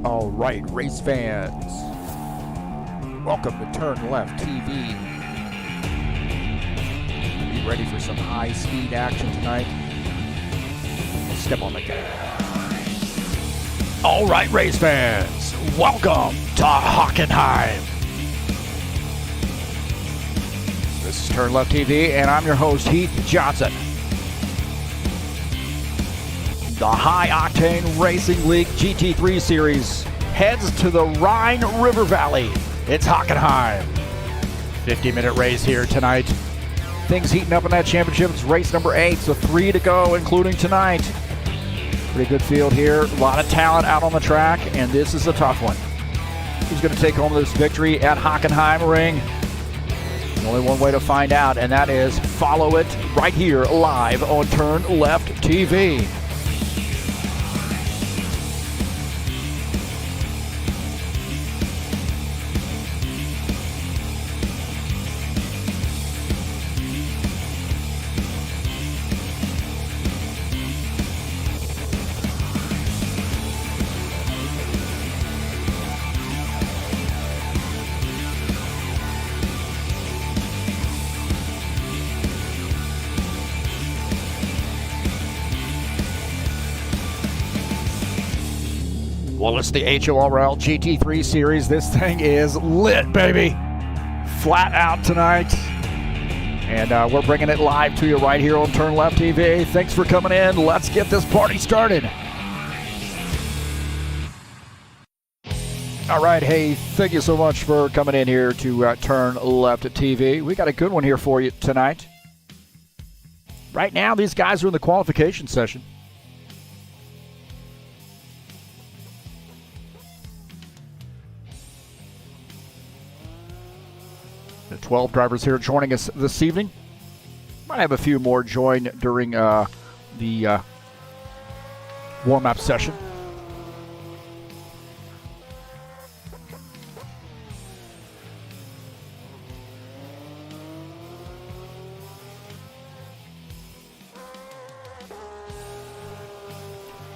All right, race fans, welcome to TurnLeftTV. Be ready for some high-speed action tonight. Step on the gas. All right, race fans, welcome to Hockenheim. This is TurnLeftTV, and I'm your host, Heath Johnson. The High Octane Racing League GT3 Series heads to the Rhine River Valley. It's Hockenheim. 50-minute race here tonight. Things heating up in that championship. It's race number 8, so 3 to go, including tonight. Pretty good field here. A lot of talent out on the track, and this is a tough one. Who's going to take home this victory at Hockenheimring? Only one way to find out, and that is follow it right here live on TurnLeftTV. Well, it's the HORL GT3 Series. This thing is lit, baby. Flat out tonight. And we're bringing it live to you right here on TurnLeftTV. Thanks for coming in. Let's get this party started. All right, hey, thank you so much for coming in here to TurnLeftTV. We got a good one here for you tonight. Right now, these guys are in the qualification session. The 12 drivers here joining us this evening. Might have a few more join during the warm-up session.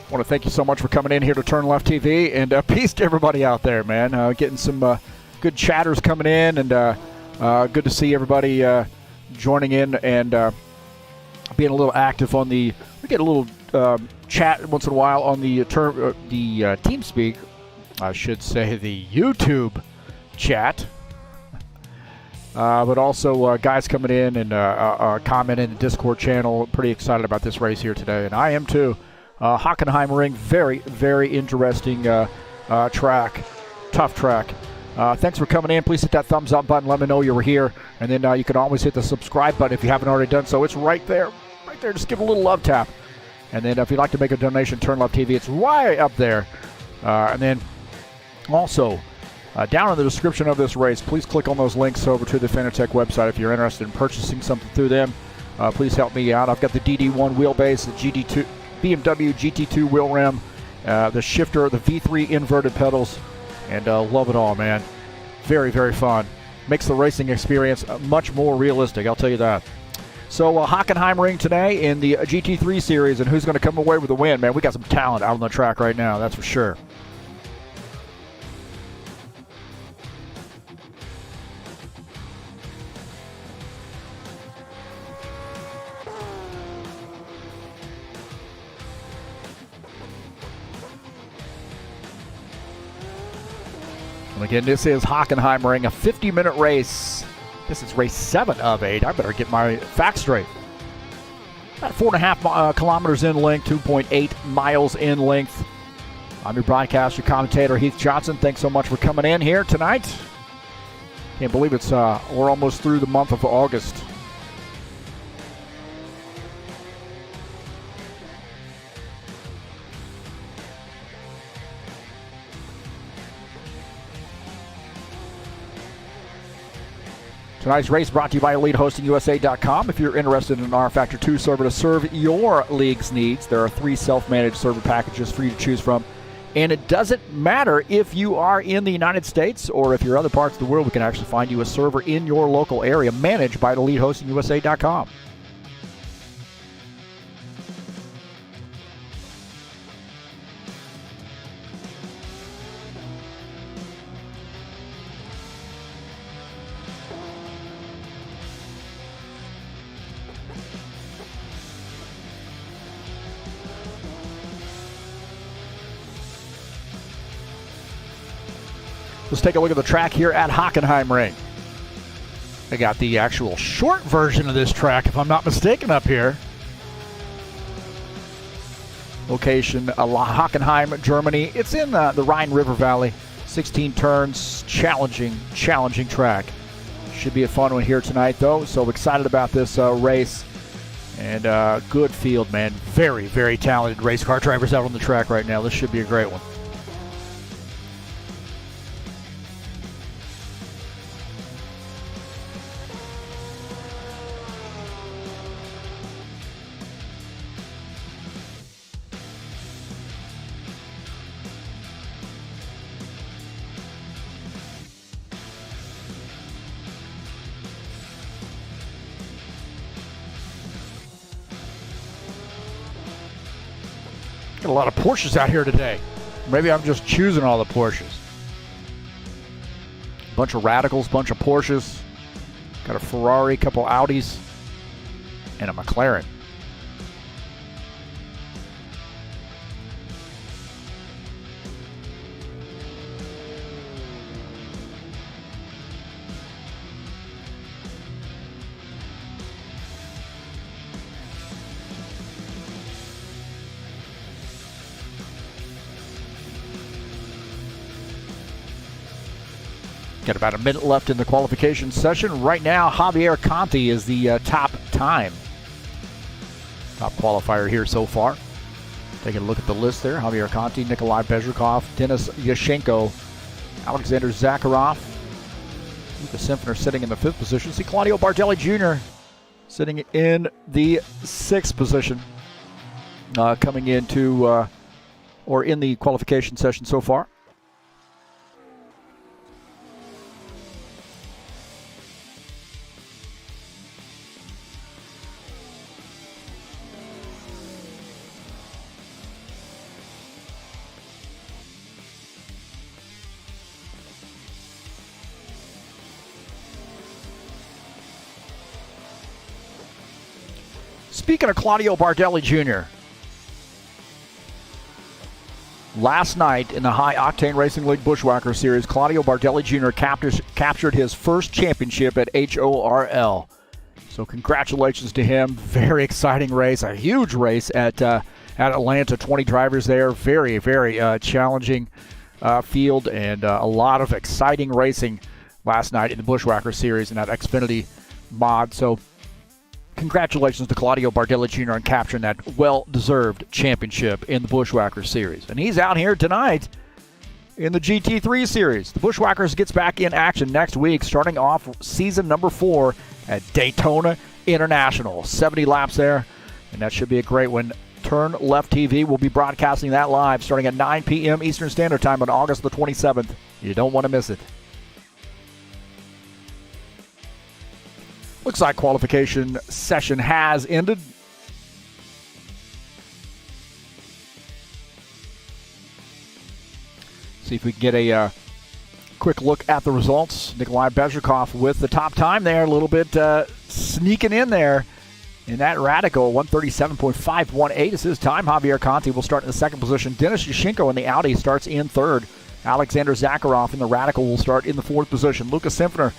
I want to thank you so much for coming in here to TurnLeftTV, and peace to everybody out there, man. Getting some good chatters coming in, and good to see everybody joining in and being a little active on the. We get a little chat once in a while on the TeamSpeak, I should say the YouTube chat, but also guys coming in and commenting in the Discord channel. Pretty excited about this race here today, and I am too. Hockenheimring, very, very interesting track, tough track. Thanks for coming in. Please hit that thumbs up button. Let me know you were here. And then you can always hit the subscribe button if you haven't already done so. It's right there. Right there. Just give it a little love tap. And then if you'd like to make a donation, TurnLeftTV, it's right up there. And then also, down in the description of this race, please click on those links over to the Fanatec website if you're interested in purchasing something through them. Please help me out. I've got the DD1 wheelbase, the GD2, BMW GT2 wheel rim, the shifter, the V3 inverted pedals. And love it all, man. Very, very fun. Makes the racing experience much more realistic, I'll tell you that. So Hockenheimring today in the GT3 Series, and who's going to come away with the win, man? We got some talent out on the track right now, that's for sure. Again, this is Hockenheimring, a 50-minute race. This is race 7 of 8. I better get my facts straight. About 4.5 kilometers in length, 2.8 miles in length. I'm your broadcaster, commentator, Heath Johnson. Thanks so much for coming in here tonight. Can't believe it's we're almost through the month of August. Tonight's race brought to you by EliteHostingUSA.com. If you're interested in an rFactor 2 server to serve your league's needs, there are 3 self-managed server packages for you to choose from. And it doesn't matter if you are in the United States or if you're other parts of the world, we can actually find you a server in your local area managed by EliteHostingUSA.com. Let's take a look at the track here at Hockenheimring. I got the actual short version of this track, if I'm not mistaken, up here. Location, Hockenheim, Germany. It's in the Rhine River Valley. 16 turns, challenging track. Should be a fun one here tonight, though. So excited about this race. And good field, man. Very, very talented race car drivers out on the track right now. This should be a great one. Got a lot of Porsches out here today. Maybe I'm just choosing all the Porsches. Bunch of Radicals, bunch of Porsches. Got a Ferrari, couple Audis, and a McLaren. Got about a minute left in the qualification session. Right now, Javier Conti is the top time. Top qualifier here so far. Taking a look at the list there. Javier Conti, Nikolai Bezrikov, Denis Yashenko, Alexander Zakharov, Luka Simfner sitting in the 5th position. See Claudio Bardelli Jr. sitting in the 6th position. Coming into, or in the qualification session so far. Speaking of Claudio Bardelli Jr., last night in the High Octane Racing League Bushwhacker Series, Claudio Bardelli Jr. captured his first championship at HORL. So congratulations to him. Very exciting race, a huge race at Atlanta. 20 drivers there. Very, very challenging field and a lot of exciting racing last night in the Bushwhacker Series in that Xfinity mod. So congratulations to Claudio Bardelli Jr. on capturing that well-deserved championship in the Bushwhacker Series. And he's out here tonight in the GT3 Series. The Bushwhackers gets back in action next week, starting off season number 4 at Daytona International. 70 laps there, and that should be a great one. TurnLeftTV will be broadcasting that live starting at 9 p.m. Eastern Standard Time on August the 27th. You don't want to miss it. Looks like qualification session has ended. See if we can get a quick look at the results. Nikolai Bezrikov with the top time there, a little bit sneaking in there in that Radical. 137.518 is his time. Javier Conti will start in the 2nd position. Denis Yashenko in the Audi starts in 3rd. Alexander Zakharov in the Radical will start in the 4th position. Luka Simfner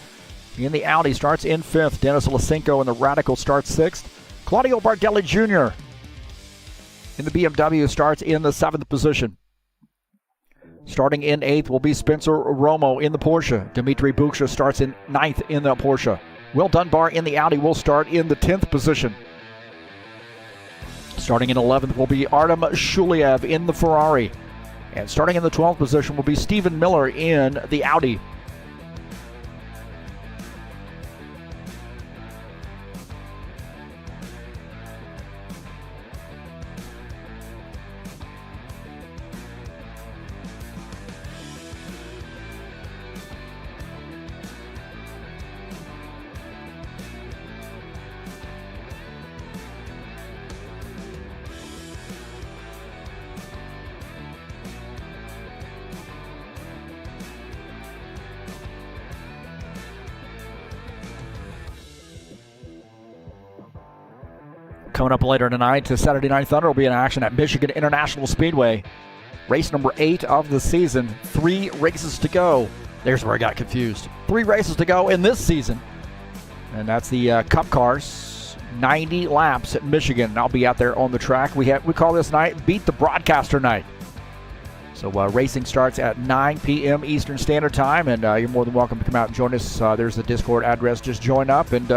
in the Audi starts in 5th. Denis Lysenko in the Radical starts 6th. Claudio Bardelli Jr. in the BMW starts in the 7th position. Starting in 8th will be Spencer Romo in the Porsche. Dmitry Buksha starts in 9th in the Porsche. Will Dunbar in the Audi will start in the 10th position. Starting in 11th will be Artem Shuliev in the Ferrari. And starting in the 12th position will be Stephen Miller in the Audi. Coming up later tonight, Saturday Night Thunder will be in action at Michigan International Speedway. Race number 8 of the season. 3 races to go. There's where I got confused. 3 races to go in this season. And that's the Cup Cars. 90 laps at Michigan. And I'll be out there on the track. We call this night Beat the Broadcaster Night. So racing starts at 9 p.m. Eastern Standard Time, and you're more than welcome to come out and join us. There's the Discord address. Just join up and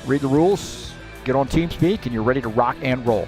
read the rules, get on TeamSpeak, and you're ready to rock and roll.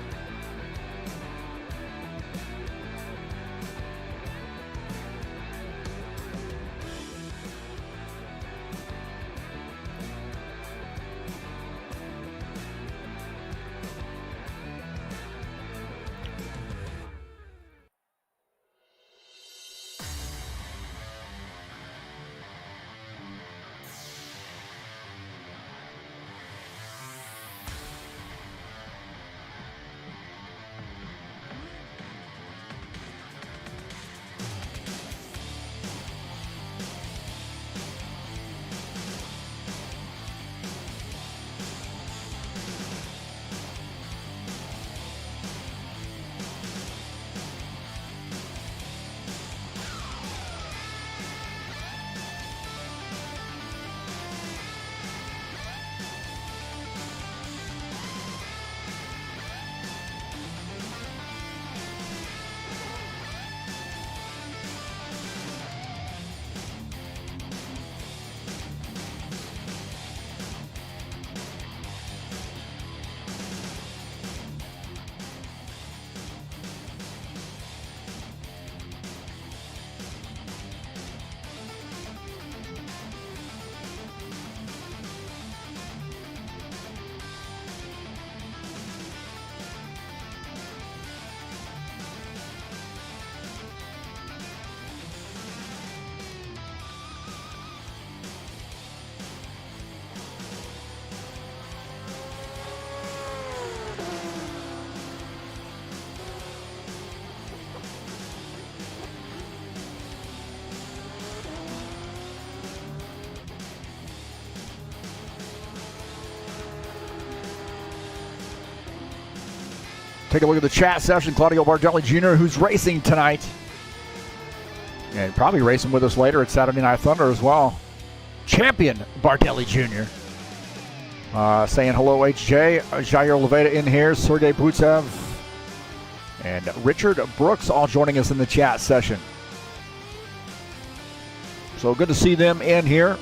Take a look at the chat session. Claudio Bardelli Jr., who's racing tonight. And probably racing with us later at Saturday Night Thunder as well. Champion Bardelli Jr. Saying hello, HJ. Jair Leveda in here. Sergey Butsev. And Richard Brooks all joining us in the chat session. So good to see them in here.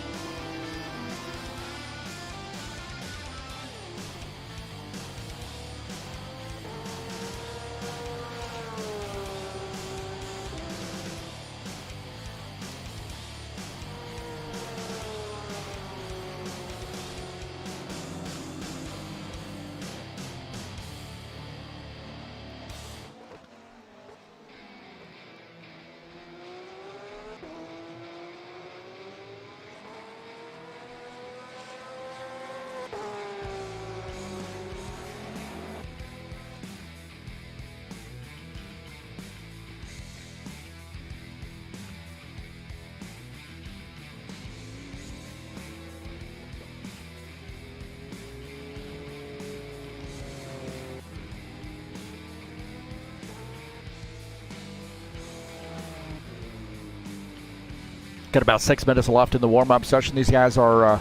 Got about 6 minutes left in the warm-up session. These guys are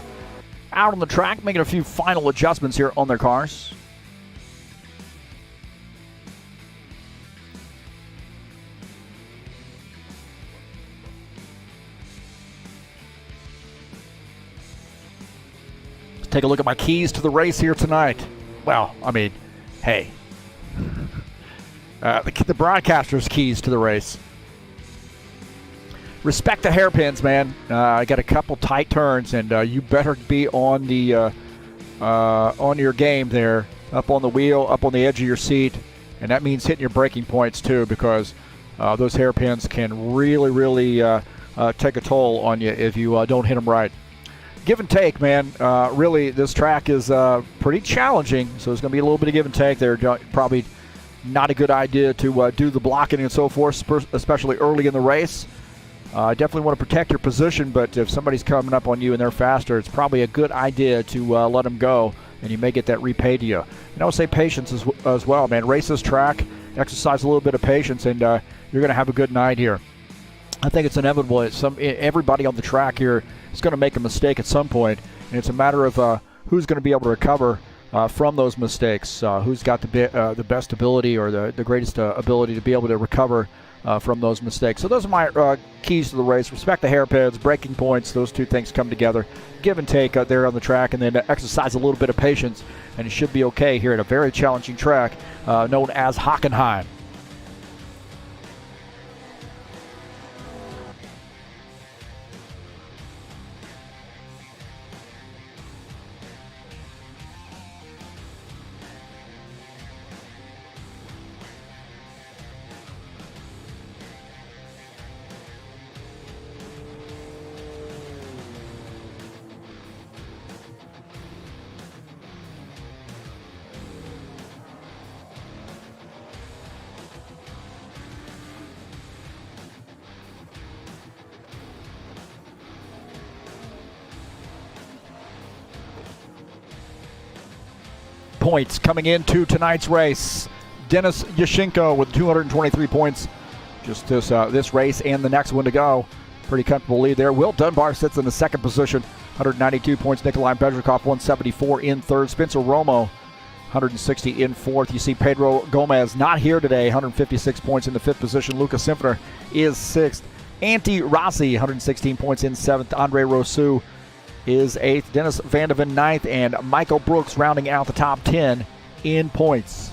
out on the track making a few final adjustments here on their cars. Let's take a look at my keys to the race here tonight. Well, I mean, hey. The broadcaster's keys to the race. Respect the hairpins, man. I got a couple tight turns, and you better be on the on your game there, up on the wheel, up on the edge of your seat, and that means hitting your braking points too, because those hairpins can really, really take a toll on you if you don't hit them right. Give and take, man. Really, this track is pretty challenging, so there's going to be a little bit of give and take there. Probably not a good idea to do the blocking and so forth, especially early in the race. Definitely want to protect your position, but if somebody's coming up on you and they're faster, it's probably a good idea to let them go, and you may get that repaid to you. And I would say patience as well, man. Race this track, exercise a little bit of patience, and you're going to have a good night here. I think it's inevitable. Everybody on the track here is going to make a mistake at some point, and it's a matter of who's going to be able to recover from those mistakes, who's got the best ability or the greatest ability to be able to recover from those mistakes. So those are my keys to the race. Respect the hairpins, braking points, those two things come together. Give and take there on the track, and then exercise a little bit of patience, and it should be okay here at a very challenging track known as Hockenheim. Points coming into tonight's race. Denis Yashchenko with 223 points. Just this race and the next one to go. Pretty comfortable lead there. Will Dunbar sits in the second position. 192 points. Nikolai Bezrikov 174 in third. Spencer Romo 160 in fourth. You see Pedro Gomez not here today. 156 points in the fifth position. Lucas Simpner is sixth. Antti Rossi 116 points in seventh. Andre Rousseau is eighth. Dennis Van de Ven ninth, and Michael Brooks rounding out the top 10 in points.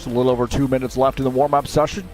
A little over 2 minutes left in the warm-up session.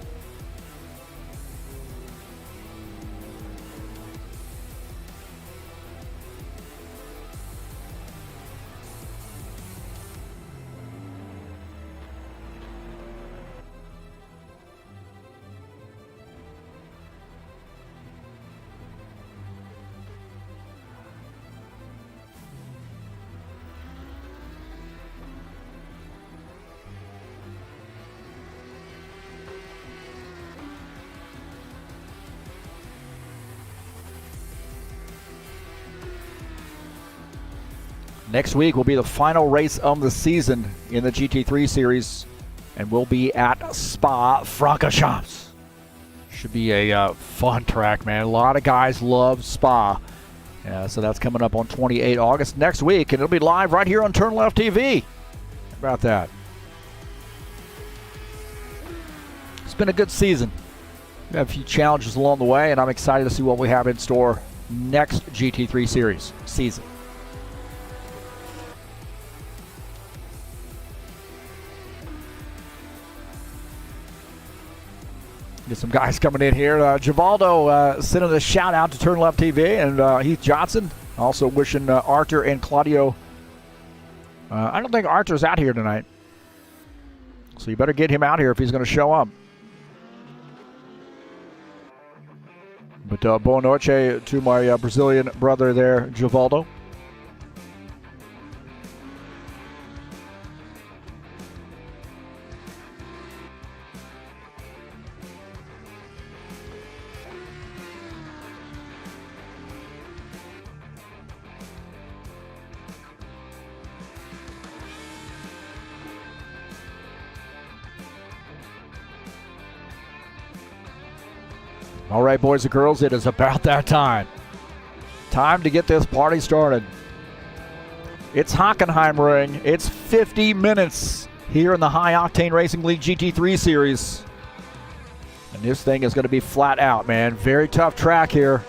Next week will be the final race of the season in the GT3 Series, and we'll be at Spa-Francorchamps. Should be a fun track, man. A lot of guys love Spa. So that's coming up on 28 August next week, and it'll be live right here on TurnLeftTV. How about that? It's been a good season. We have a few challenges along the way, and I'm excited to see what we have in store next GT3 Series season. Get some guys coming in here. Givaldo sending a shout out to TurnLeftTV, and Heath Johnson also wishing Arthur and Claudio. I don't think Arthur's out here tonight, so you better get him out here if he's going to show up. But boa noite to my Brazilian brother there, Givaldo. All right, boys and girls, it is about that time. Time to get this party started. It's Hockenheimring. It's 50 minutes here in the High Octane Racing League GT3 Series. And this thing is going to be flat out, man. Very tough track here.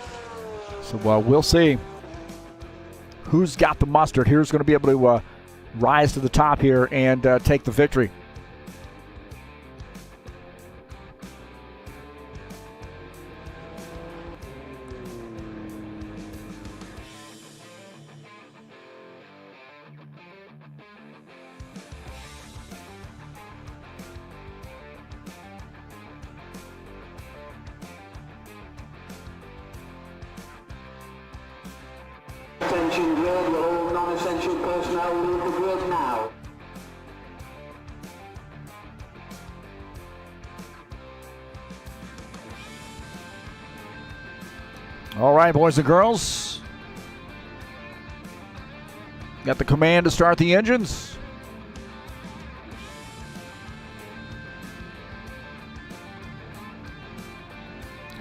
So we'll see who's got the mustard. Who's going to be able to rise to the top here and take the victory. Attention grid, all non-essential personnel leave the grid now. All right, boys and girls. Got the command to start the engines.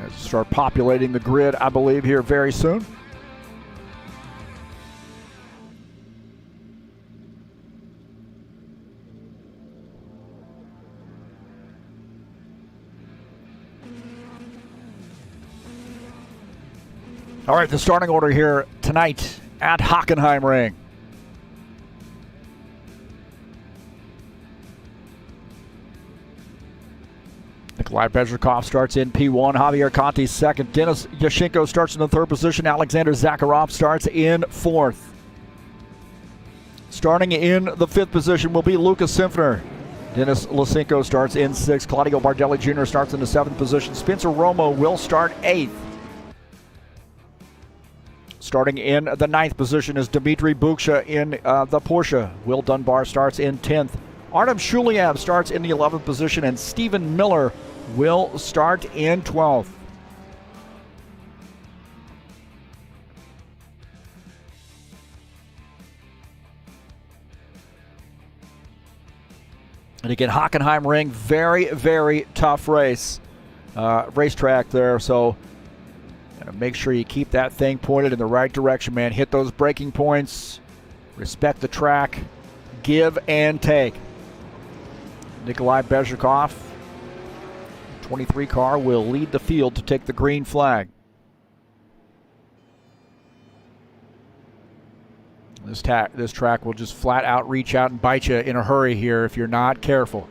Let's start populating the grid, I believe, here very soon. All right, the starting order here tonight at Hockenheimring. Nikolai Bezhikov starts in P1. Javier Conti second. Denis Yashenko starts in the third position. Alexander Zakharov starts in fourth. Starting in the fifth position will be Lucas Simpfner. Denis Lysenko starts in sixth. Claudio Bardelli Jr. starts in the seventh position. Spencer Romo will start eighth. Starting in the ninth position is Dmitry Buksha in the Porsche. Will Dunbar starts in 10th. Artem Shuliev starts in the 11th position, and Stephen Miller will start in 12th. And again, Hockenheimring, very, very tough racetrack there. So make sure you keep that thing pointed in the right direction, man. Hit those braking points. Respect the track. Give and take. Nikolai Bezhikov, 23 car, will lead the field to take the green flag. This track will just flat out reach out and bite you in a hurry here if you're not careful.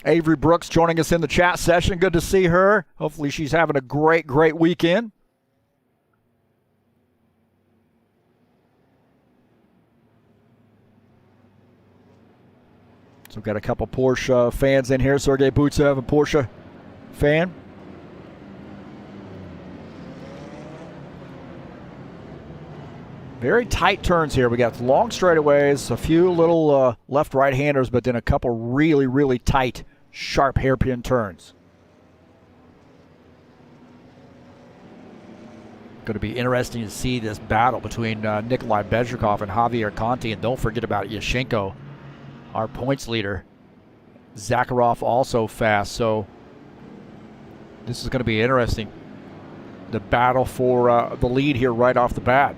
Avery Brooks joining us in the chat session. Good to see her. Hopefully she's having a great, great weekend. So we've got a couple Porsche fans in here. Sergei Butsev, a Porsche fan. Very tight turns here. We got long straightaways, a few little left-right-handers, but then a couple really, really tight, sharp hairpin turns. Going to be interesting to see this battle between Nikolai Bezhikov and Javier Conti. And don't forget about Yashenko, our points leader. Zakharov also fast. So this is going to be interesting. The battle for the lead here right off the bat.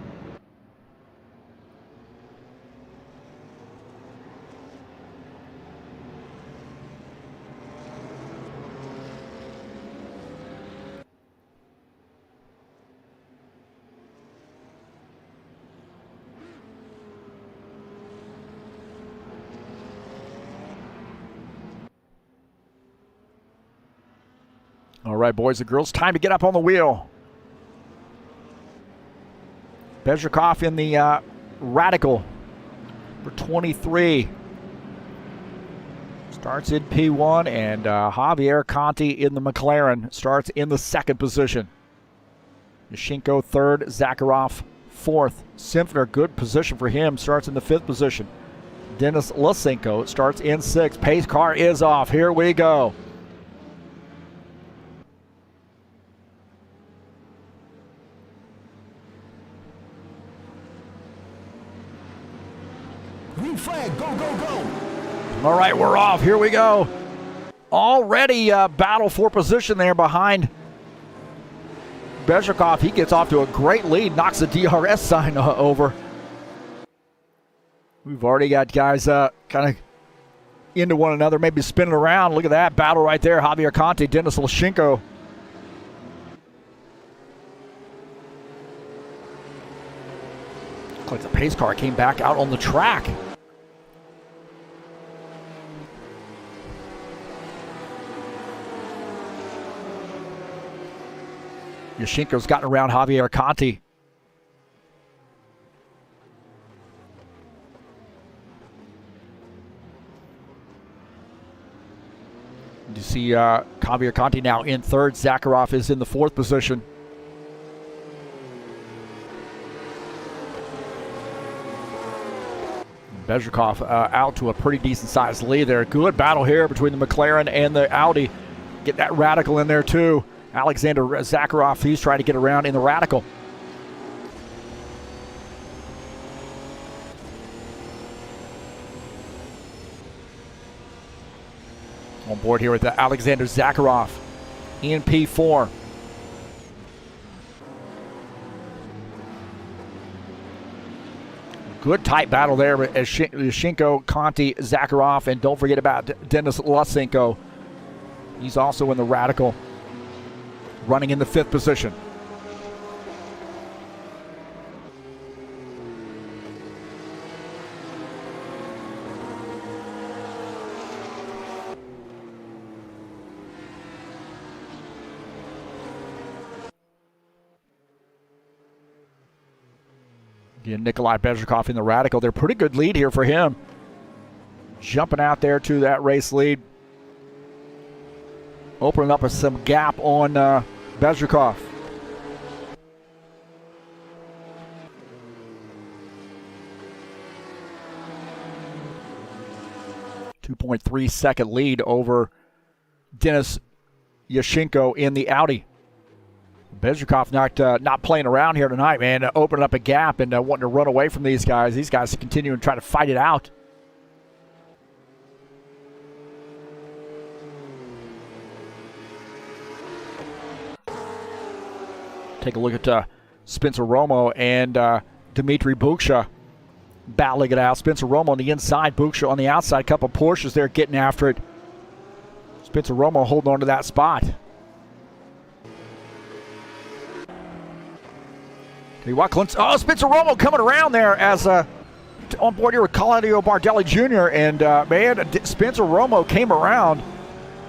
All right, boys and girls, time to get up on the wheel. Bezhikov in the Radical for 23. Starts in P1, and Javier Conti in the McLaren starts in the second position. Yashenko third, Zakharov fourth. Simpfner, good position for him, starts in the fifth position. Denis Lysenko starts in sixth. Pace car is off. Here we go. Green flag, go, go, go. All right, we're off. Here we go. Already battle for position there behind Bezhikov. He gets off to a great lead, knocks the DRS sign over. We've already got guys kind of into one another, maybe spinning around. Look at that battle right there. Javier Conti, Dennis Lashenko. Looks like the pace car came back out on the track. Yashenko's gotten around Javier Conti. You see Javier Conti now in third. Zakharov is in the fourth position. Bezrikov out to a pretty decent-sized lead there. Good battle here between the McLaren and the Audi. Get that Radical in there too. Alexander Zakharov, he's trying to get around in the Radical. On board here with Alexander Zakharov in P4. Good tight battle there with Lashenko, Conti, Zakharov, and don't forget about Denis Lashenko. He's also in the Radical, running in the fifth position. Again, Nikolai Bezrikov in the Radical. They're pretty good lead here for him. Jumping out there to that race lead. Opening up some gap on Bezrikov. .3-second lead over Denis Lashenko in the Audi. Bezrikov not playing around here tonight, man. Opening up a gap and wanting to run away from these guys. These guys continue and try to fight it out. Take a look at Spencer Romo and Dmitry Buksha battling it out. Spencer Romo on the inside, Buksha on the outside. A couple Porsches there getting after it. Spencer Romo holding on to that spot. Oh, Spencer Romo coming around there as on board here with Claudio Bardelli Jr. And man, Spencer Romo came around,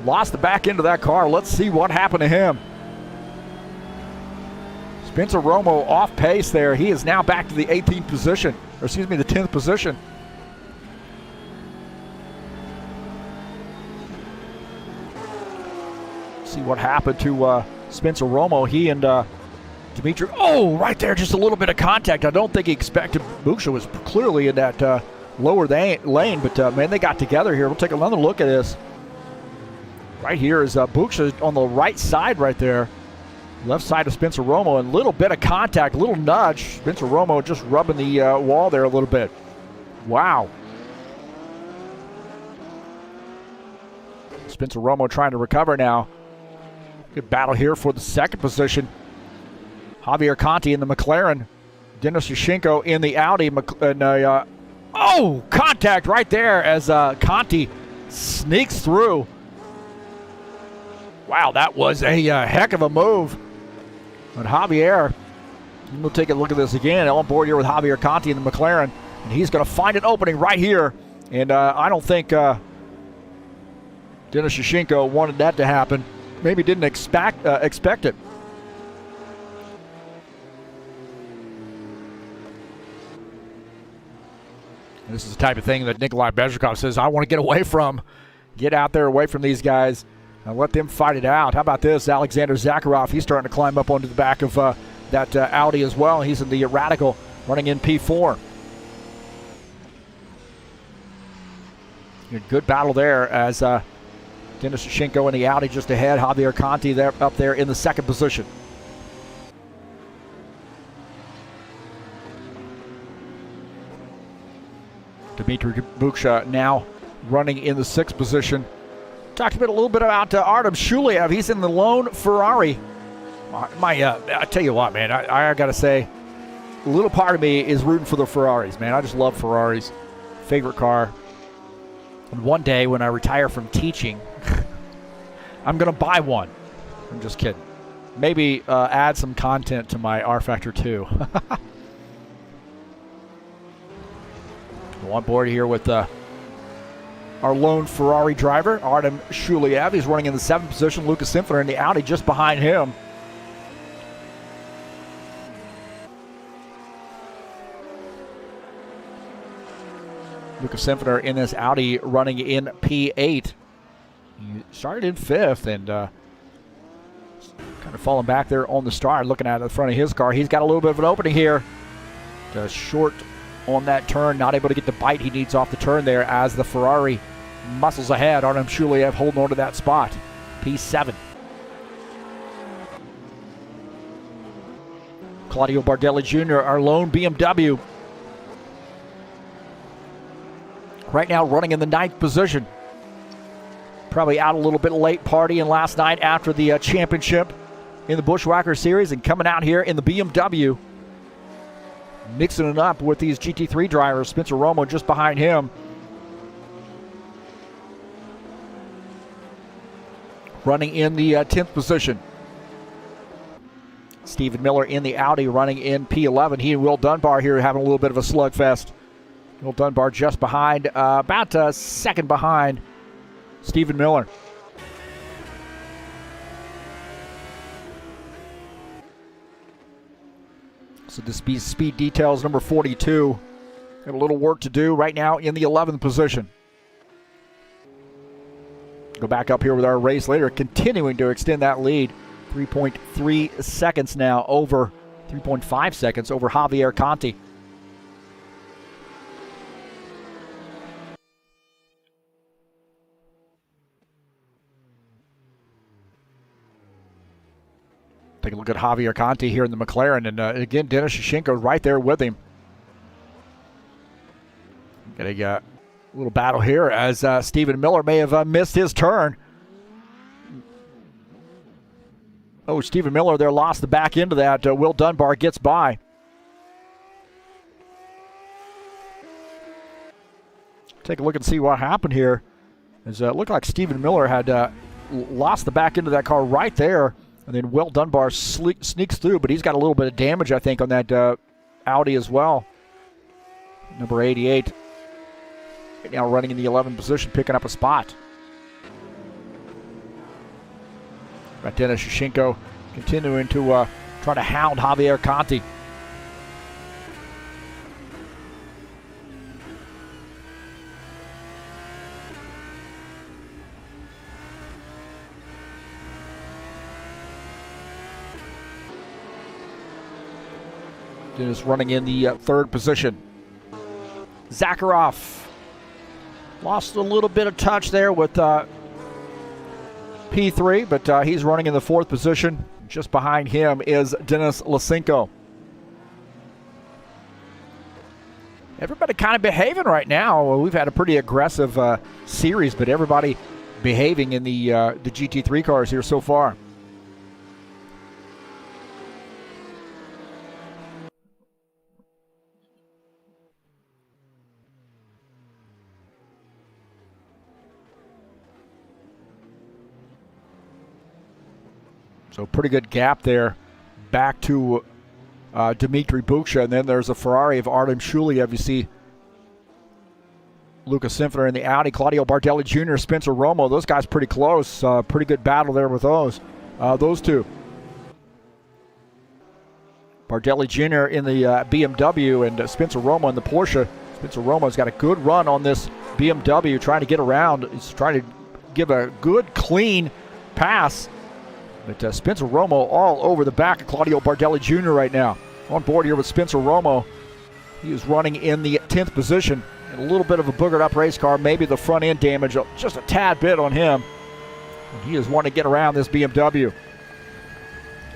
lost the back end of that car. Let's see what happened to him. Spencer Romo off pace there. He is now back to the 18th position, or excuse me, the 10th position. See what happened to Spencer Romo. He and Dimitri, right there, just a little bit of contact. I don't think he expected. Buksha was clearly in that lower lane, but man, they got together here. We'll take another look at this. Right here is Buksha on the right side right there. Left side of Spencer Romo, and a little bit of contact, a little nudge. Spencer Romo just rubbing the wall there a little bit. Wow. Spencer Romo trying to recover now. Good battle here for the second position. Javier Conti in the McLaren. Denis Lashenko in the Audi. Contact right there as Conti sneaks through. Wow, that was a heck of a move. But Javier, we'll take a look at this again. On board here with Javier Conti in the McLaren. And he's going to find an opening right here. And I don't think Denis Lashenko wanted that to happen. Maybe didn't expect it. And this is the type of thing that Nikolai Bezrikov says, I want to get away from. Get out there away from these guys and let them fight it out. How about this? Alexander Zakharov, he's starting to climb up onto the back of that Audi as well. He's in the Radical, running in P4. Good battle there as Denis Lashenko in the Audi just ahead. Javier Conti there up there in the second position. Dmitry Buksha now running in the sixth position. Talked a little bit about Artem Shuliev. He's in the lone Ferrari. I tell you what, man, I got to say, a little part of me is rooting for the Ferraris, man. I just love Ferraris. Favorite car. And one day when I retire from teaching, I'm going to buy one. I'm just kidding. Maybe add some content to my rFactor 2. On board here with our lone Ferrari driver, Artem Shuliev. He's running in the 7th position. Lucas Simpfiner in the Audi just behind him. Lucas Simpfiner in this Audi running in P8. He started in 5th and kind of falling back there on the start, looking at the front of his car. He's got a little bit of an opening here. Just short on that turn, not able to get the bite he needs off the turn there as the Ferrari muscles ahead. Artem Shuliev holding on to that spot. P7. Claudio Bardelli Jr., our lone BMW. Right now running in the 9th position. Probably out a little bit late partying last night after the championship in the Bushwhacker Series and coming out here in the BMW. Mixing it up with these GT3 drivers. Spencer Romo just behind him. Running in the 10th position. Stephen Miller in the Audi running in P11. He and Will Dunbar here having a little bit of a slugfest. Will Dunbar just behind, about a second behind Stephen Miller. So this be speed details number 42. Got a little work to do right now in the 11th position. Go back up here with our race leader, continuing to extend that lead. 3.3 seconds now over, 3.5 seconds over Javier Conti. Take a look at Javier Conti here in the McLaren, and again, Denis Shashenko right there with him. Getting a little battle here as Stephen Miller may have missed his turn. Oh, Stephen Miller there lost the back end of that. Will Dunbar gets by. Take a look and see what happened here. As it looked like Stephen Miller had lost the back end of that car right there. And then Will Dunbar sneaks through, but he's got a little bit of damage, I think, on that Audi as well. Number 88. Right now running in the 11th position, picking up a spot. Got Denis Shashenko continuing to try to hound Javier Conti. Is running in the 3rd position. Zakharov lost a little bit of touch there with P3, but he's running in the 4th position. Just behind him is Denis Lysenko. Everybody kind of behaving right now. We've had a pretty aggressive series, but everybody behaving in the GT3 cars here so far. So pretty good gap there back to Dmitry Buksha. And then there's a Ferrari of Artem Shuliev. You see Lucas Simpfiner in the Audi, Claudio Bardelli Jr., Spencer Romo. Those guys pretty close. Pretty good battle there with those two. Bardelli Jr. in the BMW and Spencer Romo in the Porsche. Spencer Romo's got a good run on this BMW, trying to get around. He's trying to give a good, clean pass. But Spencer Romo all over the back of Claudio Bardelli Jr. right now. On board here with Spencer Romo. He is running in the 10th position. And a little bit of a boogered up race car. Maybe the front end damage just a tad bit on him. And he is wanting to get around this BMW.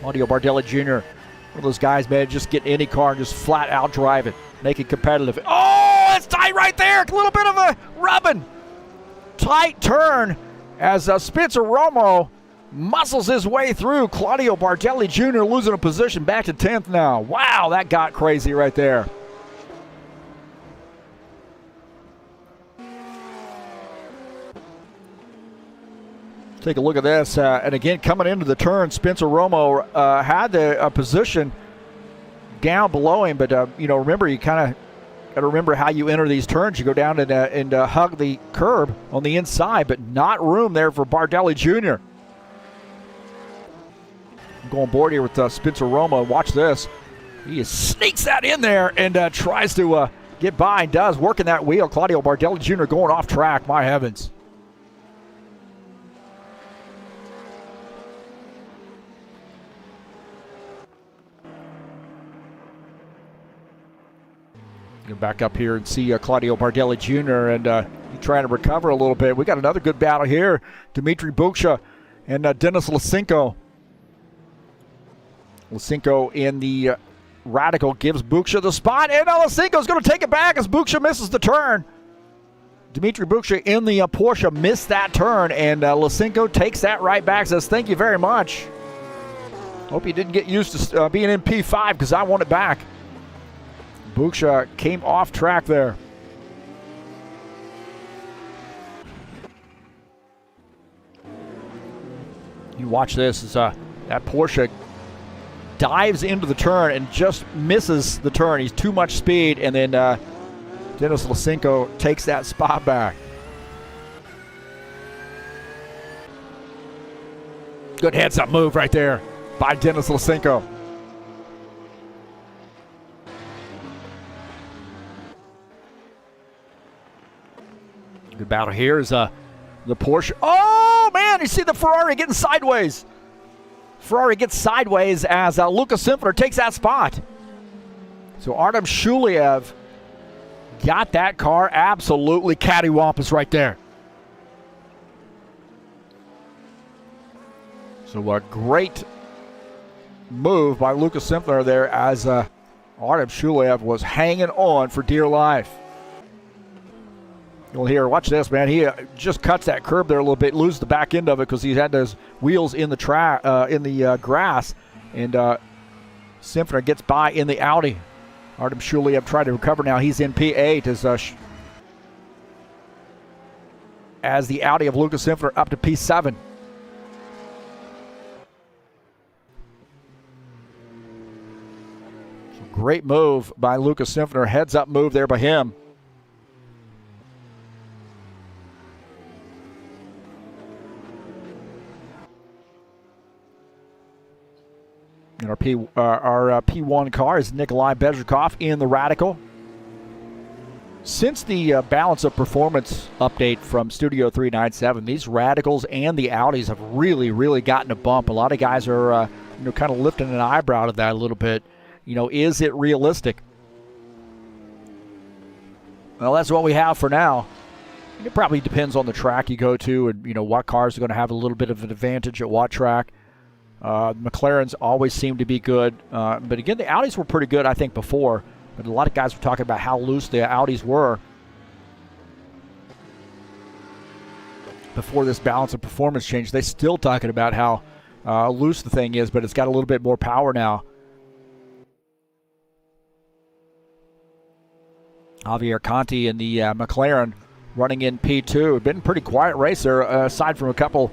Claudio Bardelli Jr. One of those guys, man, just get any car and just flat out drive it. Make it competitive. Oh, it's tight right there. A little bit of a rubbing. Tight turn as Spencer Romo muscles his way through. Claudio Bardelli Jr. losing a position back to 10th now. Wow, that got crazy right there. Take a look at this. And again, coming into the turn, Spencer Romo had the position down below him. But, remember, you kind of got to remember how you enter these turns. You go down and hug the curb on the inside, but not room there for Bardelli Jr. I'm going board here with Spencer Romo. Watch this. He just sneaks that in there and tries to get by and does. Working that wheel. Claudio Bardelli Jr. going off track. My heavens. Back up here and see Claudio Bardelli Jr. and trying to recover a little bit. We got another good battle here. Dmitry Buksha and Dennis Lysenko. Lysenko in the Radical gives Buksha the spot, and Lysenko's going to take it back as Buksha misses the turn. Dmitry Buksha in the Porsche missed that turn, and Lysenko takes that right back, says thank you very much. Hope you didn't get used to being in P5 because I want it back. Buksha came off track there. You watch this as that Porsche dives into the turn and just misses the turn. He's too much speed, and then Dennis Lysenko takes that spot back. Good heads-up move right there by Dennis Lysenko. Good battle here is the Porsche. Oh, man, you see the Ferrari getting sideways. Ferrari gets sideways as Lukas Simpler takes that spot. So Artem Shuliev got that car absolutely cattywampus right there. So a great move by Lukas Simpler there as Artem Shuliev was hanging on for dear life. You'll hear, watch this, man. He just cuts that curb there a little bit, loses the back end of it because he had those wheels in the grass, and Simpler gets by in the Audi. Artem Shuliev trying to recover now. He's in P8 as the Audi of Lukas Simpler up to P7. So great move by Lukas Simpler. Heads up move there by him. And our P1 car is Nikolai Bezrikov in the Radical. Since the balance of performance update from Studio 397, these Radicals and the Audis have really, really gotten a bump. A lot of guys are kind of lifting an eyebrow to that a little bit. Is it realistic? Well, that's what we have for now. It probably depends on the track you go to and, what cars are going to have a little bit of an advantage at what track. McLarens always seem to be good. But again, the Audis were pretty good, I think, before. But a lot of guys were talking about how loose the Audis were before this balance of performance change. They're still talking about how loose the thing is, but it's got a little bit more power now. Javier Conti in the McLaren running in P2. It's been a pretty quiet race there, aside from a couple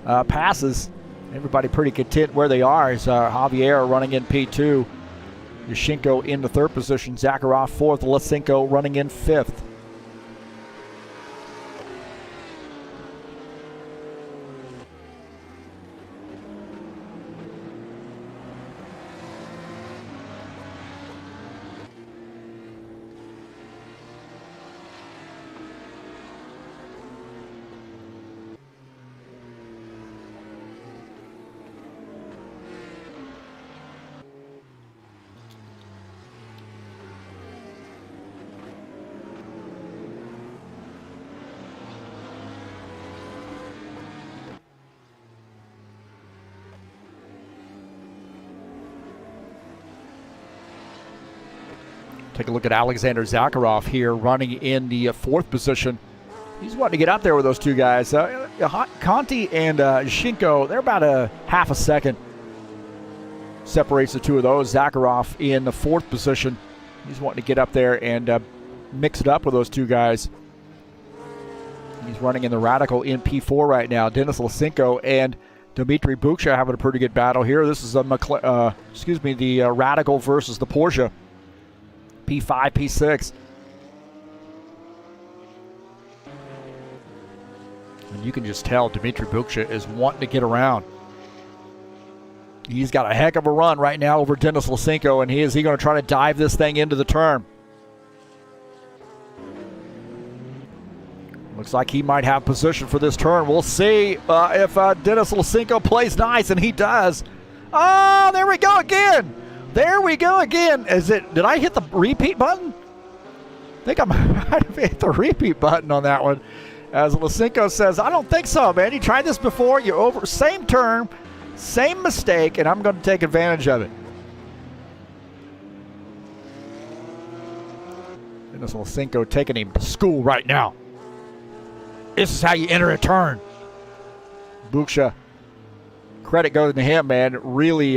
passes. Everybody pretty content where they are. Is Javier running in P2. Yashenko in the third position. Zakharov fourth. Lysenko running in fifth. Take a look at Alexander Zakharov here running in the fourth position. He's wanting to get up there with those two guys. Conti and Yashenko, they're about a half a second separates the two of those. Zakharov in the fourth position. He's wanting to get up there and mix it up with those two guys. He's running in the Radical in P4 right now. Denis Lysenko and Dmitry Buksha having a pretty good battle here. This is the Radical versus the Porsche. P5, P6. And you can just tell Dmitry Buksha is wanting to get around. He's got a heck of a run right now over Denis Lysenko, and is he going to try to dive this thing into the turn? Looks like he might have position for this turn. We'll see if Denis Lysenko plays nice, and he does. Oh, there we go again. There we go again. Did I hit the repeat button? I think I might have hit the repeat button on that one. As Lysenko says, I don't think so, man. You tried this before. You're over. Same turn, same mistake, and I'm going to take advantage of it. Denis Lysenko taking him to school right now. This is how you enter a turn. Buksha, credit goes to him, man. Really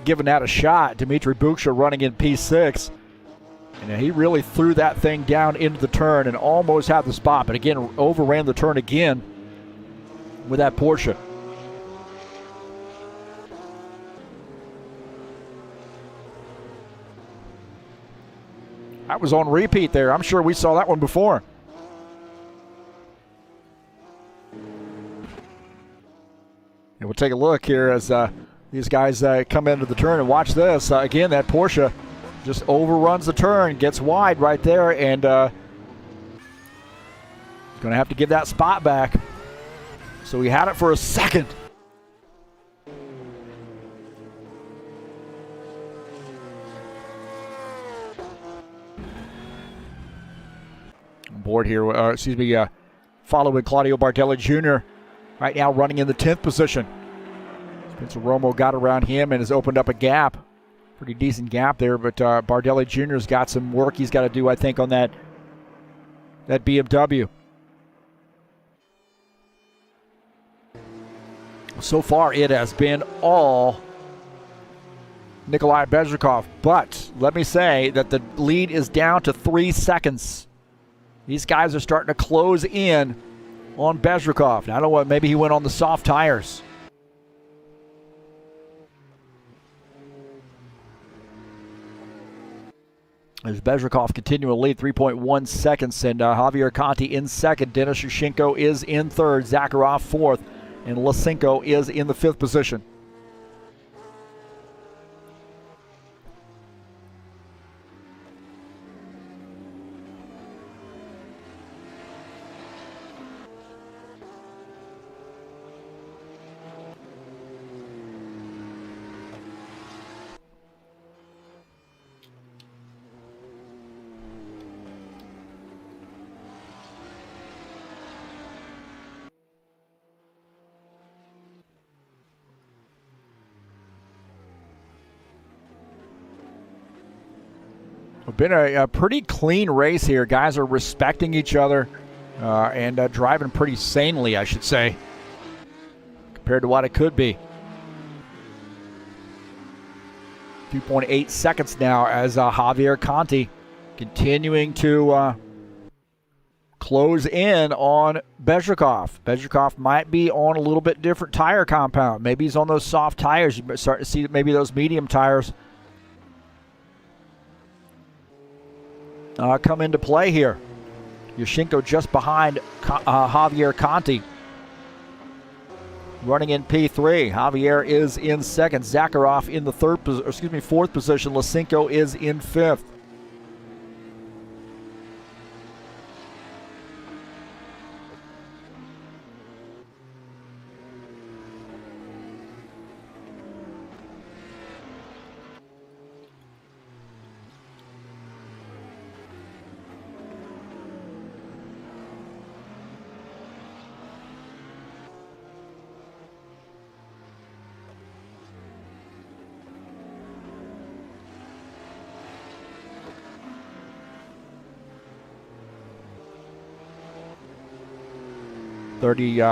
giving that a shot. Dmitry Buksha running in P6. And he really threw that thing down into the turn and almost had the spot. But again, overran the turn again with that Porsche. That was on repeat there. I'm sure we saw that one before. And we'll take a look here as these guys come into the turn and watch this. Again, that Porsche just overruns the turn, gets wide right there, and going to have to give that spot back. So he had it for a second. On board here, following Claudio Bardelli Jr. right now running in the 10th position. Spencer Romo got around him and has opened up a gap. Pretty decent gap there, but Bardelli Jr.'s got some work he's got to do, I think, on that BMW. So far, it has been all Nikolai Bezrikov, but let me say that the lead is down to 3 seconds. These guys are starting to close in on Bezrikov. Now, I don't know what, maybe he went on the soft tires. As Bezrikov continuing to lead 3.1 seconds, and Javier Conti in second. Denis Lysenko is in third. Zakharov fourth, and Lysenko is in the 5th position. Been a pretty clean race here. Guys are respecting each other and driving pretty sanely, I should say, compared to what it could be. 2.8 seconds now as Javier Conti continuing to close in on Bezrikov. Bezrikov might be on a little bit different tire compound. Maybe he's on those soft tires. You start to see maybe those medium tires come into play here. Lysenko just behind Javier Conti. Running in P3. Javier is in second. Zakharov in the 4th position. Lysenko is in 5th.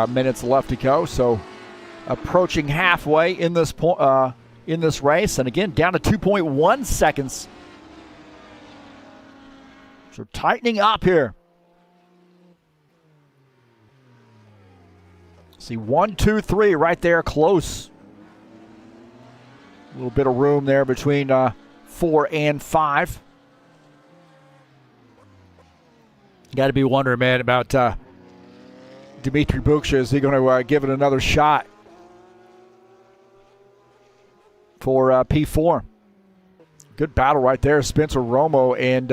Minutes left to go, so approaching halfway in this race, and again down to 2.1 seconds. So tightening up here. See 1, 2, 3 right there, close. A little bit of room there between 4 and 5. You got to be wondering, man, about Dimitri Buksha. Is he going to give it another shot for P4? Good battle right there. Spencer Romo and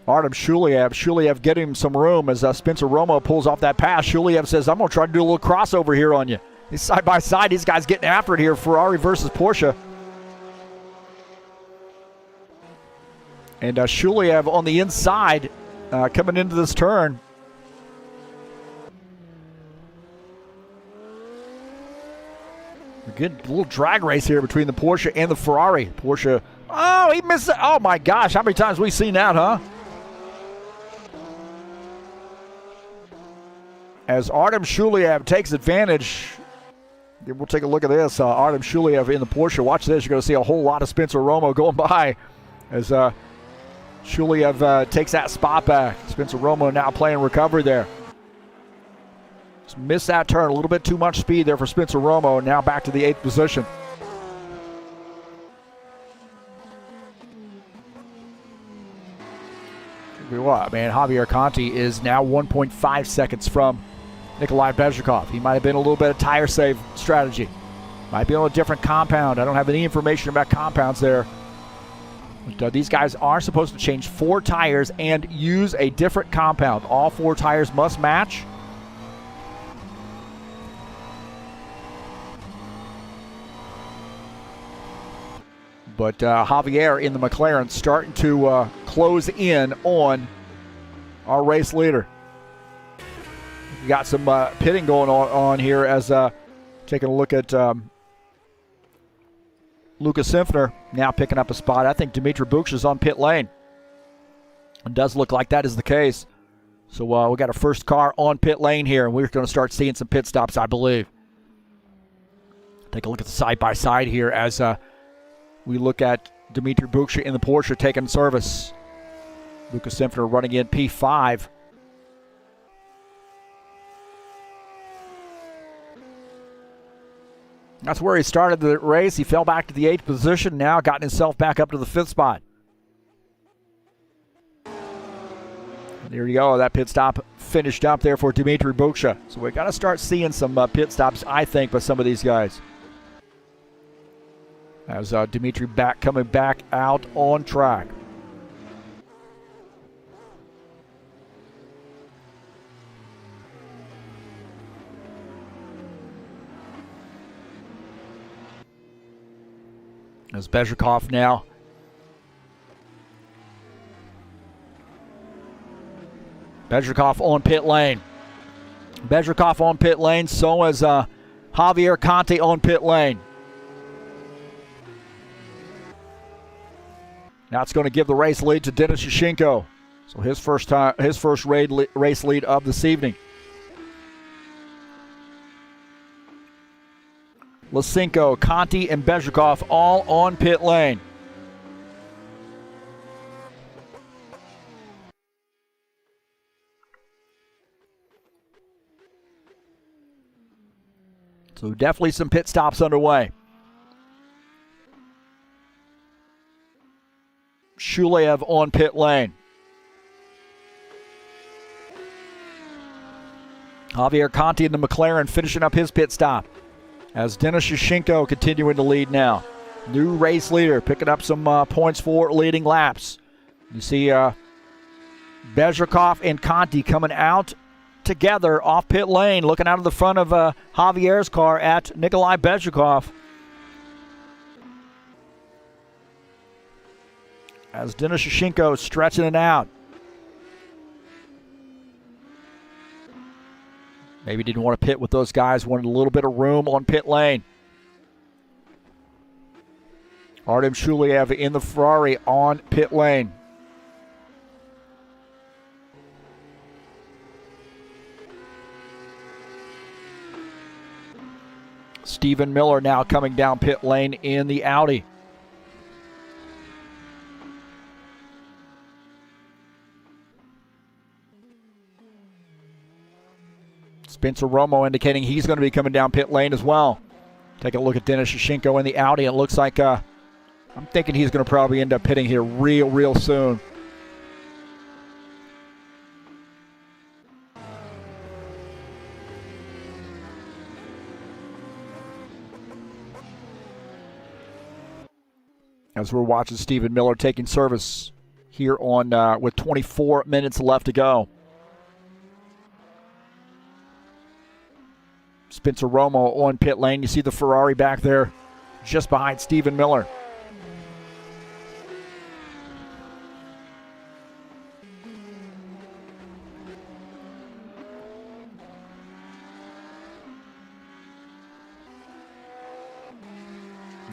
Artem Shuliev. Shuliev getting him some room as Spencer Romo pulls off that pass. Shuliev says, I'm going to try to do a little crossover here on you. He's side by side. These guys getting after it here. Ferrari versus Porsche. And Shuliev on the inside coming into this turn. A good little drag race here between the Porsche and the Ferrari. Porsche, oh, he missed it. Oh, my gosh. How many times have we seen that, huh? As Artem Shuliev takes advantage. We'll take a look at this. Artem Shuliev in the Porsche. Watch this. You're going to see a whole lot of Spencer Romo going by as Shuliev takes that spot back. Spencer Romo now playing recovery there. Just missed that turn. A little bit too much speed there for Spencer Romo. Now back to the 8th position. What, man, Javier Conti is now 1.5 seconds from Nikolai Bezhikov. He might have been a little bit of tire save strategy. Might be on a different compound. I don't have any information about compounds there. But these guys are supposed to change 4 tires and use a different compound. All 4 tires must match. But Javier in the McLaren starting to close in on our race leader. We got some pitting going on here as taking a look at Lucas Simpner now picking up a spot. I think Dimitri Buksha is on pit lane. It does look like that is the case. So we got our first car on pit lane here, and we're going to start seeing some pit stops, I believe. Take a look at the side-by-side here as we look at Dimitri Buksha in the Porsche taking service. Lucas Simpner running in P5. That's where he started the race. He fell back to the 8th position, now gotten himself back up to the 5th spot. And there you go. That pit stop finished up there for Dimitri Buksha. So we got to start seeing some pit stops, I think, by some of these guys. As Dimitri coming back out on track. As Bezhikov now. Bezhikov on pit lane. Bezhikov on pit lane. So is Javier Conti on pit lane. Now it's going to give the race lead to Denis Yashenko. So his first race lead of this evening. Lysenko, Conti, and Bezhikov all on pit lane. So definitely some pit stops underway. Shuliev on pit lane. Javier Conti in the McLaren finishing up his pit stop. As Denis Yashenko continuing to lead now. New race leader picking up some points for leading laps. You see Bezhikov and Conti coming out together off pit lane, looking out of the front of Javier's car at Nikolai Bezhikov. As Denis Yashenko stretching it out. Maybe didn't want to pit with those guys, wanted a little bit of room on pit lane. Artem Shuliev in the Ferrari on pit lane. Stephen Miller now coming down pit lane in the Audi. Spencer Romo indicating he's going to be coming down pit lane as well. Take a look at Denis Shashenko in the Audi. It looks like I'm thinking he's going to probably end up pitting here real soon. As we're watching Stephen Miller taking service here on with 24 minutes left to go. Spencer Romo on pit lane. You see the Ferrari back there just behind Stephen Miller.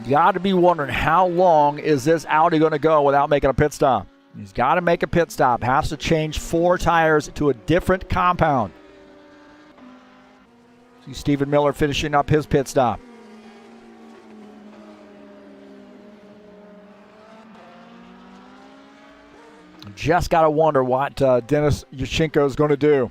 You got to be wondering, how long is this Audi going to go without making a pit stop? He's got to make a pit stop. Has to change 4 tires to a different compound. See Stephen Miller finishing up his pit stop. Just got to wonder what Denis Shashenko is going to do.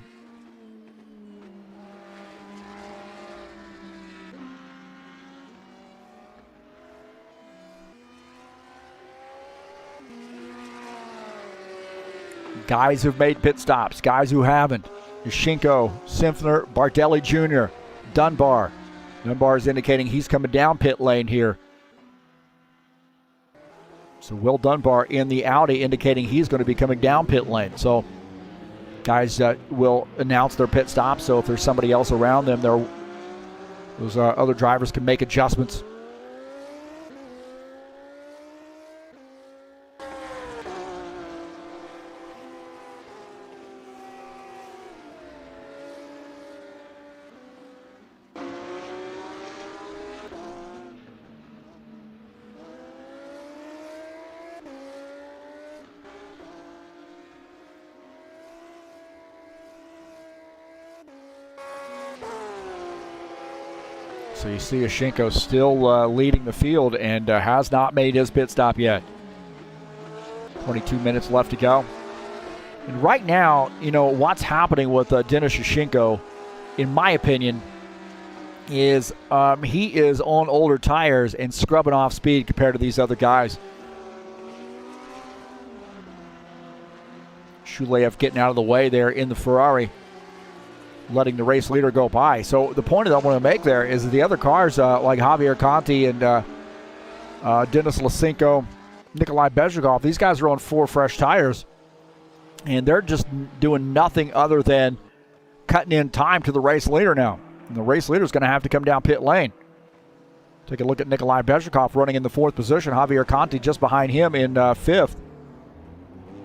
Guys who've made pit stops, guys who haven't. Shashenko, Simpner, Bardelli Jr., Dunbar. Dunbar is indicating he's coming down pit lane here. So Will Dunbar in the Audi indicating he's going to be coming down pit lane. So guys will announce their pit stop. So if there's somebody else around them, those other drivers can make adjustments. So you see Shashenko still leading the field and has not made his pit stop yet. 22 minutes left to go. And right now, you know, what's happening with Denis Shashenko, in my opinion, is he is on older tires and scrubbing off speed compared to these other guys. Shulev getting out of the way there in the Ferrari, letting the race leader go by. So the point that I want to make there is that the other cars like Javier Conti and Denis Lysenko, Nikolai Bezhikov, these guys are on 4 fresh tires, and they're just doing nothing other than cutting in time to the race leader now. And the race leader is going to have to come down pit lane. Take a look at Nikolai Bezhikov running in the 4th position. Javier Conti just behind him in 5th.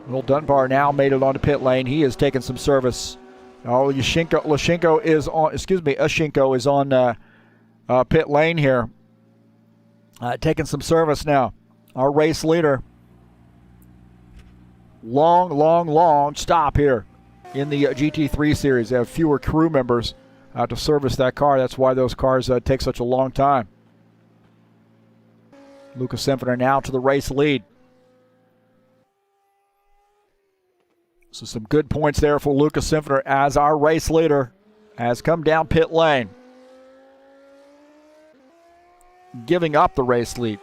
Will Dunbar now made it onto pit lane. He is taking some service. Oh, Lysenko is on pit lane here. Taking some service now. Our race leader. Long stop here in the GT3 Series. They have fewer crew members to service that car. That's why those cars take such a long time. Lucas Simpner now to the race lead. So some good points there for Lucas Simpner as our race leader has come down pit lane, giving up the race lead.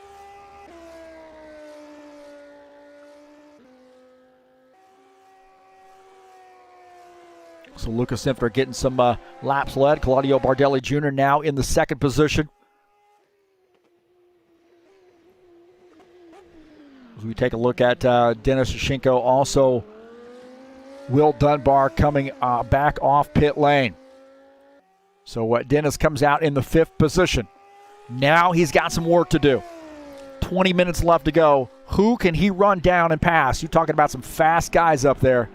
So Lucas Simpner getting some laps led. Claudio Bardelli Jr. now in the 2nd position. As we take a look at Denis Shashenko, also Will Dunbar coming back off pit lane. So Dennis comes out in the 5th position. Now he's got some work to do. 20 minutes left to go. Who can he run down and pass? You're talking about some fast guys up there.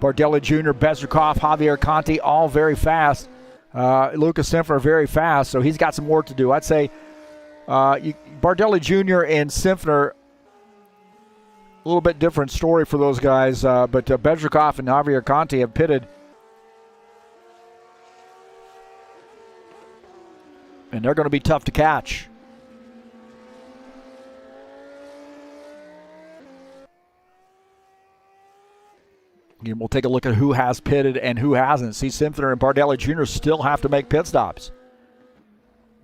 Bardelli Jr., Bezhikov, Javier Conti, all very fast. Lucas Simpner very fast, so he's got some work to do. I'd say Bardelli Jr. and Simpner, a little bit different story for those guys, but Bezhikov and Javier Conti have pitted. And they're going to be tough to catch. Again, we'll take a look at who has pitted and who hasn't. See, Simpsoner and Bardelli Jr. still have to make pit stops.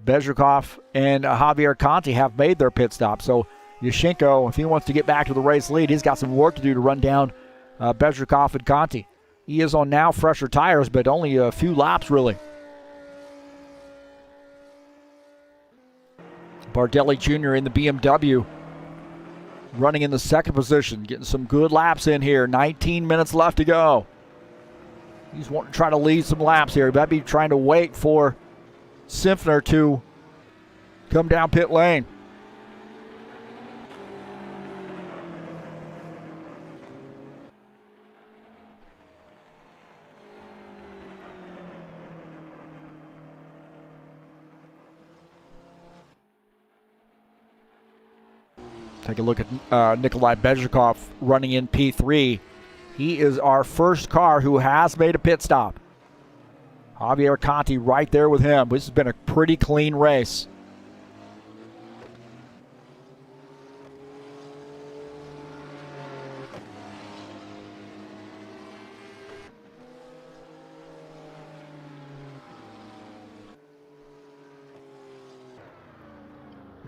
Bezrikov and Javier Conti have made their pit stop. So Yashenko, if he wants to get back to the race lead, he's got some work to do to run down Bezrikov and Conti. He is on now fresher tires, but only a few laps, really. Bardelli Jr. in the BMW, running in the second position, getting some good laps in here. 19 minutes left to go. He's wanting to try to lead some laps here. He might be trying to wait for Simpsoner to come down pit lane. Take a look at Nikolai Bezrikov running in P3. He is our first car who has made a pit stop. Javier Conti right there with him. This has been a pretty clean race.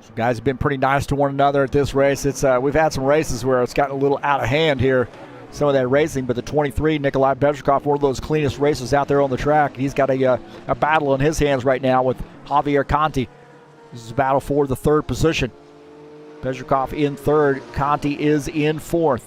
These guys have been pretty nice to one another at this race. We've had some races where it's gotten a little out of hand here, some of that racing, but the 23, Nikolai Bezrikov, one of those cleanest races out there on the track. He's got a battle in his hands right now with Javier Conti. This is a battle for the third position. Bezrikov in third, Conti is in fourth.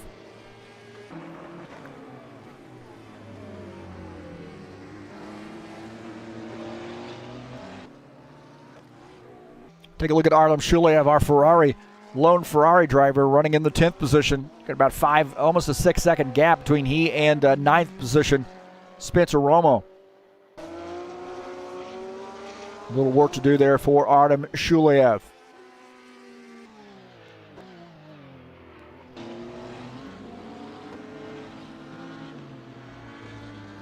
Take a look at Artem Shulev, our Ferrari, lone Ferrari driver, running in the 10th position. Got about almost a 6-second gap between he and 9th position, Spencer Romo. A little work to do there for Artem Shulev.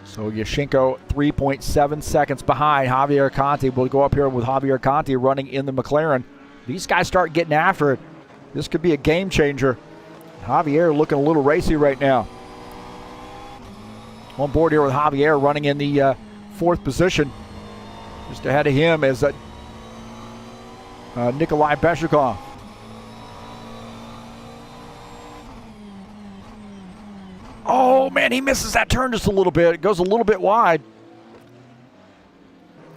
So Yashenko 3.7 seconds behind Javier Conti. We'll go up here with Javier Conti running in the McLaren. These guys start getting after it. This could be a game changer. Javier looking a little racy right now. On board here with Javier running in the fourth position. Just ahead of him is Nikolai Bezrikov. Oh, man, he misses that turn just a little bit. It goes a little bit wide.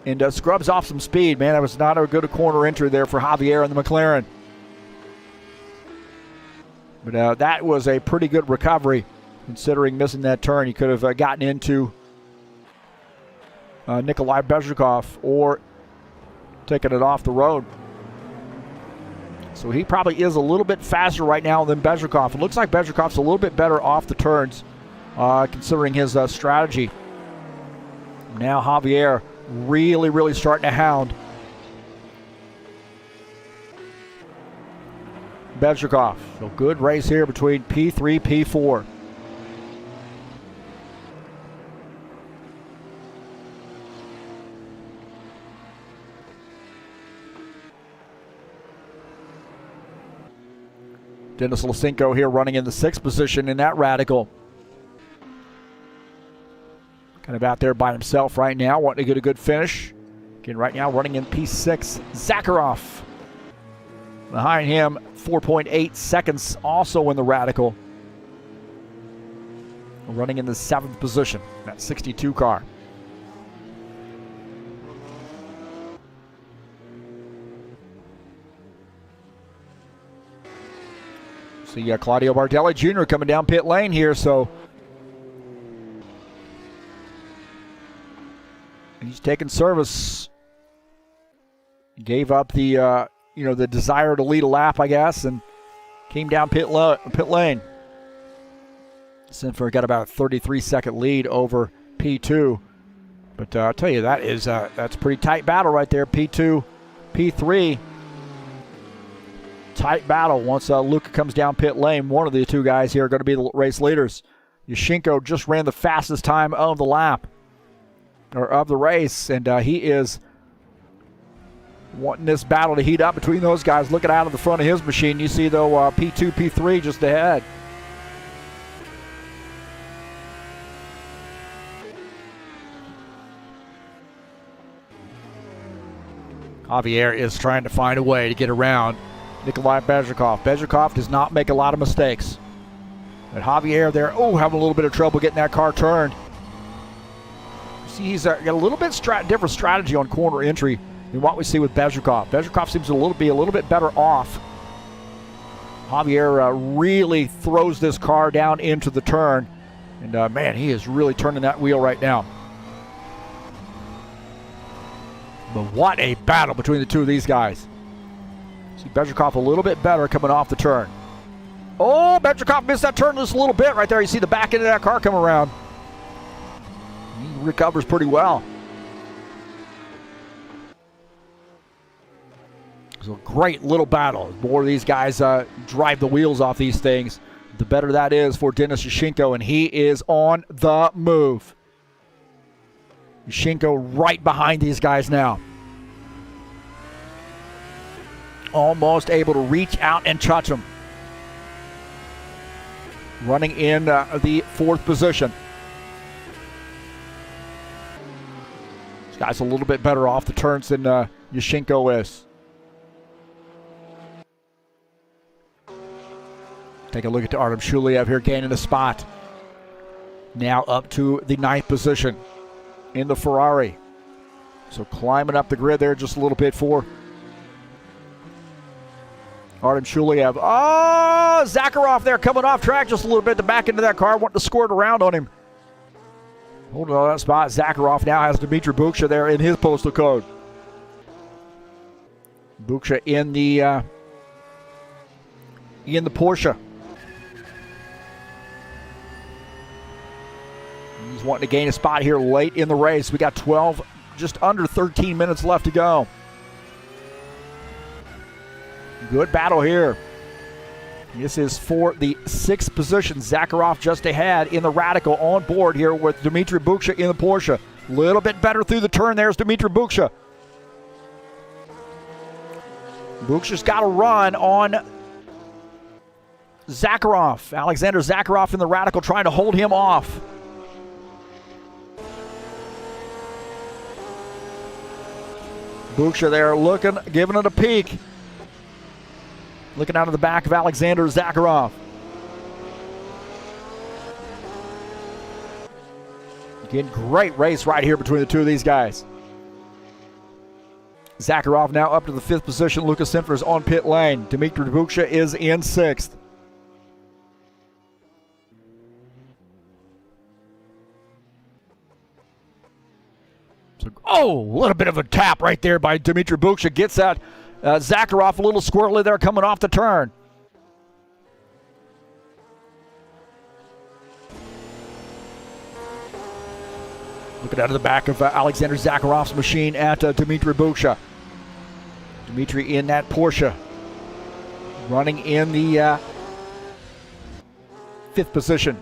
And scrubs off some speed, man. That was not a good corner entry there for Javier and the McLaren. But that was a pretty good recovery, considering missing that turn. He could have gotten into Nikolai Bezrikov or taken it off the road. So he probably is a little bit faster right now than Bezrikov. It looks like Bezrikov's a little bit better off the turns, considering his strategy. Now Javier really starting to hound Bezrikov. So good race here between P3, P4. Dennis Lisenko here running in the 6th position in that Radical. Kind of out there by himself right now, wanting to get a good finish. Again, right now running in P6, Zakharov. Behind him, 4.8 seconds also in the Radical. Running in the 7th position, that 62 car. See Claudio Bardelli Jr. coming down pit lane here, so he's taking service. Gave up the the desire to lead a lap, I guess, and came down pit lane. Sinfer got about a 33-second lead over P2, but I'll tell you that's a pretty tight battle right there. P2, P3. Tight battle once Luca comes down pit lane. One of the two guys here are going to be the race leaders. Yashenko just ran the fastest time of the lap, or of the race, and he is wanting this battle to heat up between those guys. Looking out of the front of his machine, you see though P2, P3 just ahead. Javier is trying to find a way to get around Nikolai Bezhikov. Bezhikov does not make a lot of mistakes. But Javier there, having a little bit of trouble getting that car turned. See, he's got a little bit different strategy on corner entry than what we see with Bezhikov. Bezhikov seems to be a little bit better off. Javier really throws this car down into the turn. And man, he is really turning that wheel right now. But what a battle between the two of these guys. See Bezhikov a little bit better coming off the turn. Oh, Bezhikov missed that turn just a little bit right there. You see the back end of that car come around. He recovers pretty well. It's a great little battle. The more of these guys drive the wheels off these things, the better that is for Denis Yashenko, and he is on the move. Yashenko right behind these guys now. Almost able to reach out and touch them. Running in the fourth position. This guy's a little bit better off the turns than Yashenko is. Take a look at Artem Shuliev here gaining a spot. Now up to the 9th position in the Ferrari. So climbing up the grid there just a little bit for Artem Shuliev. Oh, Zakharov there coming off track just a little bit. The back end of that car wanting to squirt around on him. Holding on that spot. Zakharov now has Dmitry Buksha there in his postal code. Buksha in the Porsche. He's wanting to gain a spot here late in the race. We got 12, just under 13 minutes left to go. Good battle here. This is for the 6th position. Zakharov just ahead in the Radical on board here with Dmitry Buksha in the Porsche. A little bit better through the turn. There's Dmitry Buksha. Buksha's got a run on Zakharov. Alexander Zakharov in the Radical trying to hold him off. Buksha there looking, giving it a peek. Looking out of the back of Alexander Zakharov. Again, great race right here between the two of these guys. Zakharov now up to the 5th position. Lucas Sinfer is on pit lane. Dmitry Buksha is in 6th. A little bit of a tap right there by Dmitry Buksha. Gets that Zakharov a little squirrely there coming off the turn. Looking out of the back of Alexander Zakharov's machine at Dmitry Buksha. Dmitry in that Porsche. Running in the 5th position.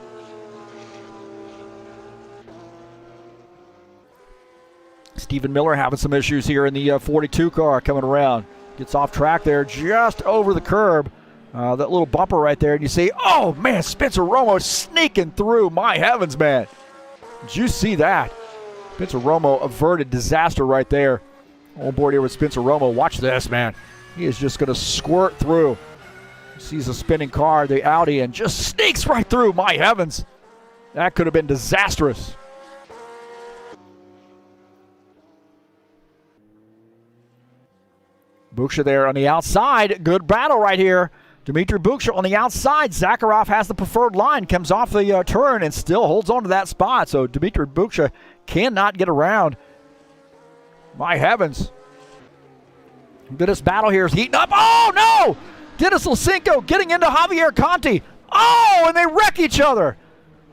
Stephen Miller having some issues here in the 42 car coming around. Gets off track there just over the curb. That little bumper right there. And you see, oh man, Spencer Romo sneaking through. My heavens, man. Did you see that? Spencer Romo averted disaster right there. On board here with Spencer Romo. Watch this, man. He is just going to squirt through. Sees a spinning car, the Audi, and just sneaks right through. My heavens. That could have been disastrous. Buksha there on the outside. Good battle right here. Dmitry Buksha on the outside. Zakharov has the preferred line. Comes off the turn and still holds on to that spot. So Dmitry Buksha cannot get around. My heavens. This battle here is heating up. Oh, no! Denis Lysenko getting into Javier Conti. Oh, and they wreck each other.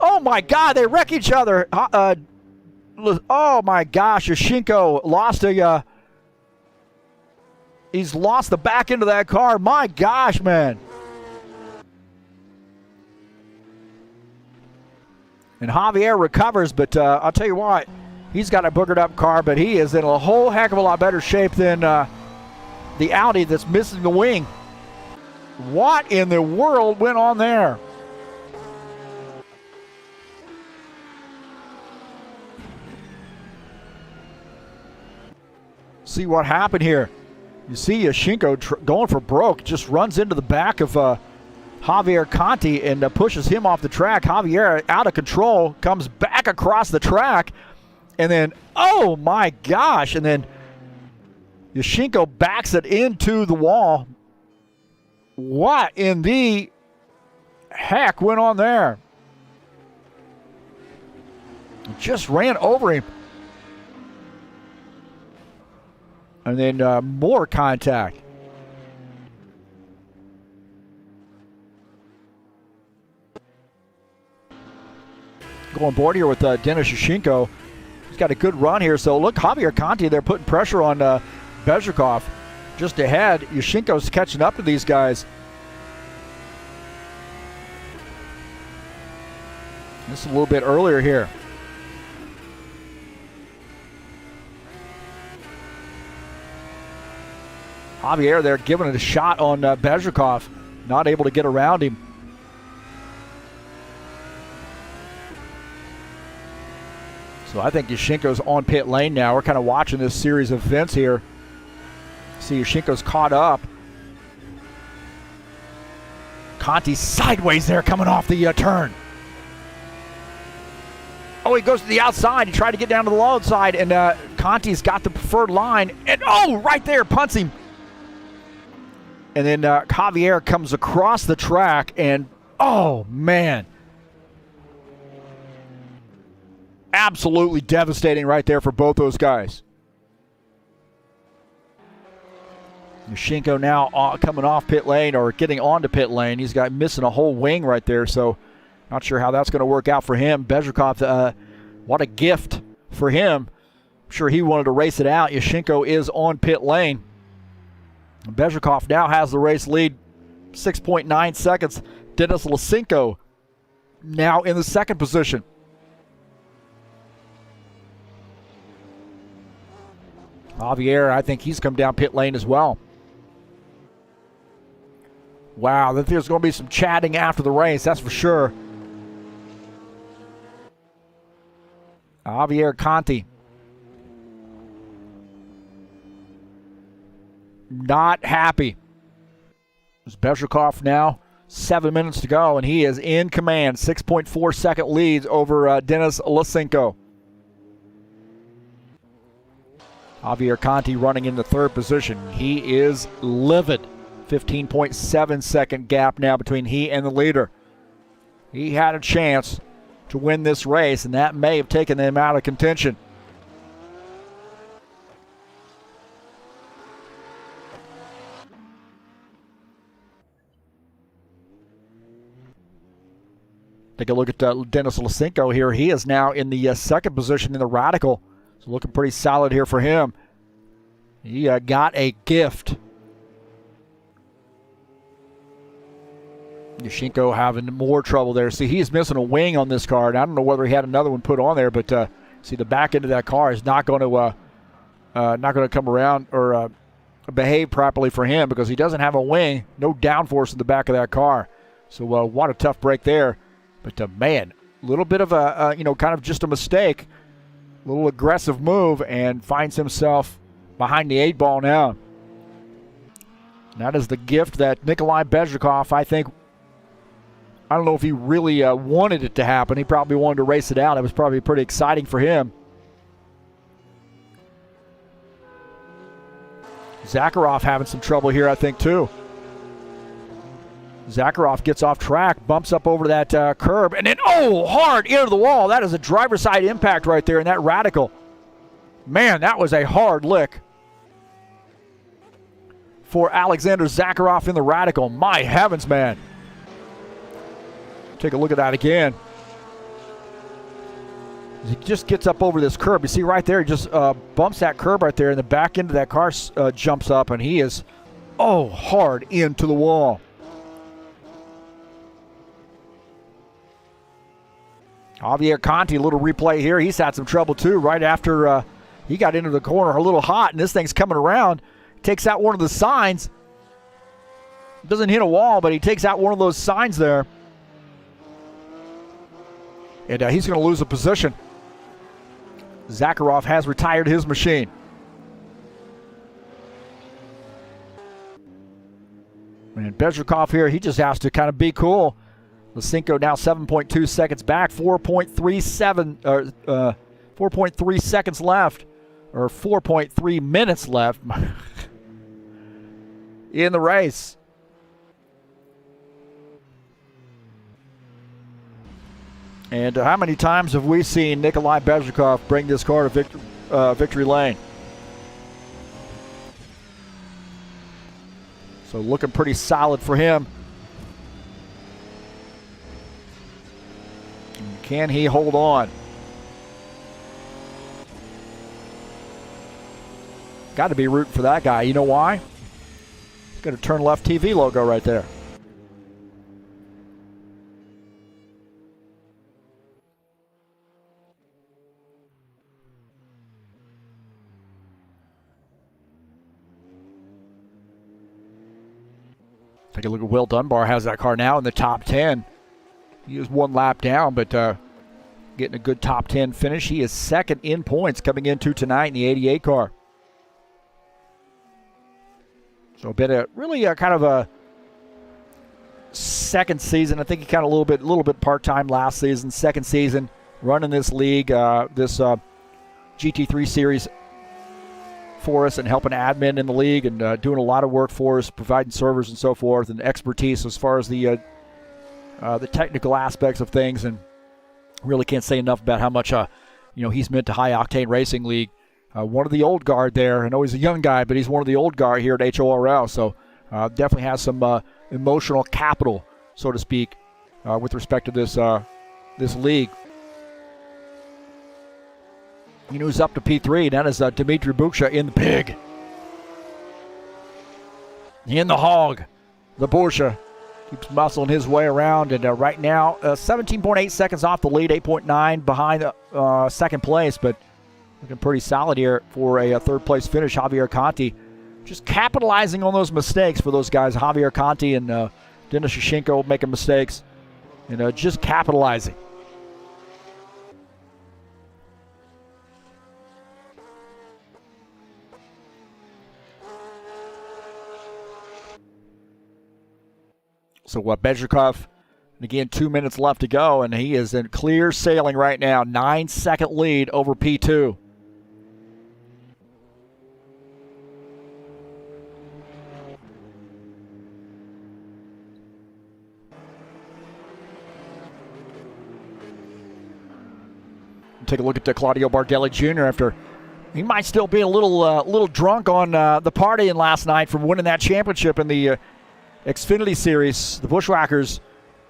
Oh, my God. They wreck each other. Oh, my gosh. Yashenko lost a... He's lost the back end of that car. My gosh, man. And Javier recovers, but I'll tell you what, he's got a boogered up car, but he is in a whole heck of a lot better shape than the Audi that's missing the wing. What in the world went on there? See what happened here. You see Yashinko going for broke, just runs into the back of Javier Conti and pushes him off the track. Javier out of control, comes back across the track, and then, oh my gosh, and then Yashinko backs it into the wall. What in the heck went on there? Just ran over him. And then more contact. Going board here with Denis Yashinko. He's got a good run here. So look, Javier Conti, they're putting pressure on Bezhikov. Just ahead, Yashinko's catching up to these guys. This is a little bit earlier here. Javier there giving it a shot on Bezhikov. Not able to get around him. So I think Yashinko's on pit lane now. We're kind of watching this series of events here. See, Yashinko's caught up. Conti sideways there coming off the turn. Oh, he goes to the outside. He tried to get down to the low side, and Conti's got the preferred line. And oh, right there, punts him. And then Javier comes across the track, and oh, man. Absolutely devastating right there for both those guys. Yashinko now coming off pit lane or getting onto pit lane. He's got missing a whole wing right there, so not sure how that's going to work out for him. Bezhikov, what a gift for him. I'm sure he wanted to race it out. Yashinko is on pit lane. Bezhikov now has the race lead, 6.9 seconds. Denis Yashinko now in the second position. Javier, I think he's come down pit lane as well. Wow, there's going to be some chatting after the race, that's for sure. Javier Conti. Not happy. There's Bezhikov now, 7 minutes to go, and he is in command. 6.4 second leads over Denis Yashinko. Javier Conti running in the third position. He is livid. 15.7 second gap now between he and the leader. He had a chance to win this race, and that may have taken them out of contention. Take a look at Denis Yashinko here. He is now in the second position in the Radical. So looking pretty solid here for him. He got a gift. Yashinko having more trouble there. See, he's missing a wing on this car. And I don't know whether he had another one put on there, but see, the back end of that car is not going to come around or behave properly for him because he doesn't have a wing. No downforce in the back of that car. So what a tough break there. But man, a little bit of a kind of just a mistake. A little aggressive move and finds himself behind the 8 ball now. That is the gift that Nikolai Bezhikov, I think, I don't know if he really wanted it to happen. He probably wanted to race it out. It was probably pretty exciting for him. Zakharov having some trouble here, I think, too. Zakharov gets off track, bumps up over that curb, and then, oh, hard into the wall. That is a driver's side impact right there in that Radical. Man, that was a hard lick for Alexander Zakharov in the Radical. My heavens, man. Take a look at that again. He just gets up over this curb. You see right there, he just bumps that curb right there, and the back end of that car jumps up, and he is, hard into the wall. Javier Conti, a little replay here. He's had some trouble too right after he got into the corner a little hot, and this thing's coming around. Takes out one of the signs. Doesn't hit a wall, but he takes out one of those signs there. And he's going to lose a position. Zakharov has retired his machine. And Bezrikov here, he just has to kind of be cool. Lisinko now 7.2 seconds back, 4.3 seconds left, or 4.3 minutes left in the race. And how many times have we seen Nikolai Bezrikov bring this car to victory lane? So looking pretty solid for him. Can he hold on? Got to be rooting for that guy. You know why? He's got a TurnLeftTV logo right there. Take a look at Will Dunbar. Has that car now in the top 10. He is one lap down, but getting a good top 10 finish. He is second in points coming into tonight in the 88 car. So been a really kind of a second season. I think he kind of a little bit part-time last season. Second season running this league, this GT3 Series for us, and helping admin in the league, and doing a lot of work for us, providing servers and so forth, and expertise as far as the technical aspects of things. And really can't say enough about how much he's meant to High Octane Racing League. One of the old guard there. I know he's a young guy, but he's one of the old guard here at HORL. So definitely has some emotional capital, so to speak, with respect to this league. You know who's up to P3, and that is Dmitry Buksha in the pig. In the hog, the Porsche. Keeps muscling his way around, and right now 17.8 seconds off the lead, 8.9 behind second place, but looking pretty solid here for a third place finish. Javier Conti just capitalizing on those mistakes for those guys. Javier Conti and Denis Shashenko making mistakes, and just capitalizing. So Bezrikov, again, 2 minutes left to go, and he is in clear sailing right now. 9-second lead over P2. Take a look at Claudio Bardelli Jr. after he might still be a little drunk on the partying last night from winning that championship in the Xfinity Series. The Bushwhackers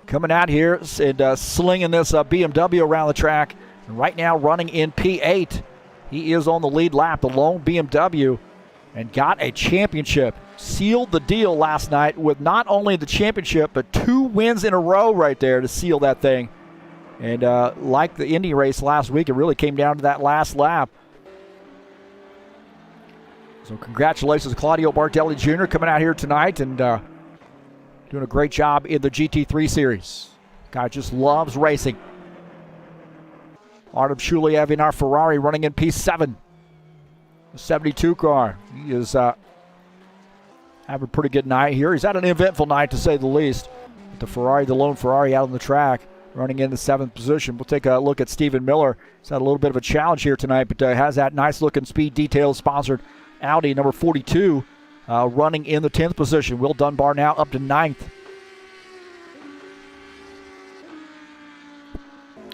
coming out here and slinging this BMW around the track. And right now running in P8. He is on the lead lap, the lone BMW, and got a championship. Sealed the deal last night with not only the championship, but 2 wins in a row right there to seal that thing. And like the Indy race last week, it really came down to that last lap. So congratulations to Claudio Bardelli Jr. coming out here tonight and doing a great job in the GT3 Series. Guy just loves racing. Artem Shuliev in our Ferrari running in P7. The 72 car. He is having a pretty good night here. He's had an eventful night, to say the least. The Ferrari, the lone Ferrari out on the track, running in the 7th position. We'll take a look at Stephen Miller. He's had a little bit of a challenge here tonight, but has that nice-looking Speed Details sponsored Audi number 42. Running in the 10th position. Will Dunbar now up to 9th.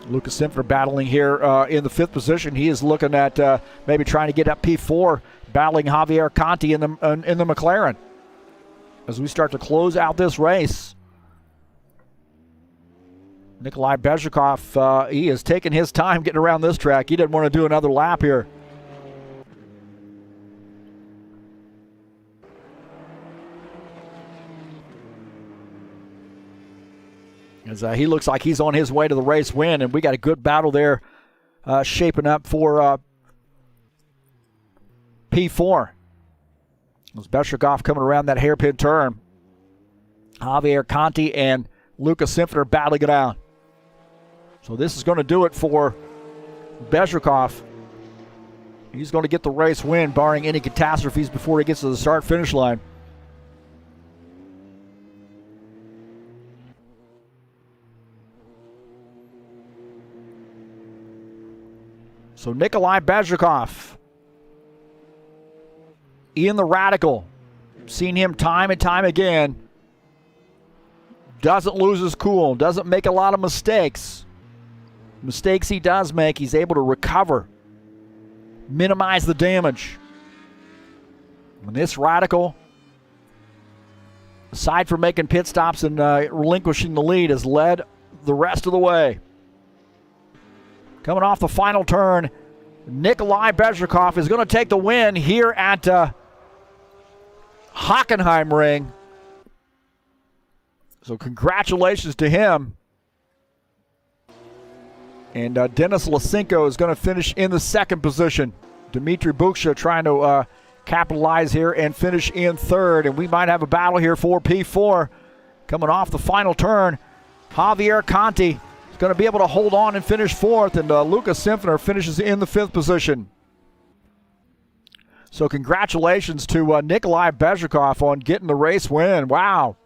Lucas Simpner battling here in the 5th position. He is looking at maybe trying to get up P4, battling Javier Conti in the McLaren. As we start to close out this race, Nikolai Bezrikov, he is taking his time getting around this track. He didn't want to do another lap here. As he looks like he's on his way to the race win, and we got a good battle there shaping up for P4. As Bezrikov coming around that hairpin turn. Javier Conti and Lucas Simpner battling it out. So this is going to do it for Bezrikov. He's going to get the race win, barring any catastrophes before he gets to the start-finish line. So Nikolai Bezhikov in the Radical. Seen him time and time again. Doesn't lose his cool. Doesn't make a lot of mistakes. Mistakes he does make, he's able to recover. Minimize the damage. And this Radical, aside from making pit stops and relinquishing the lead, has led the rest of the way. Coming off the final turn, Nikolai Bezhikov is going to take the win here at Hockenheimring. So congratulations to him. And Denis Lysenko is going to finish in the second position. Dmitry Buksha trying to capitalize here and finish in third. And we might have a battle here for P4. Coming off the final turn, Javier Conti is going to be able to hold on and finish fourth. And Lucas Simpner finishes in the fifth position. So congratulations to Nikolai Bezhikov on getting the race win. Wow.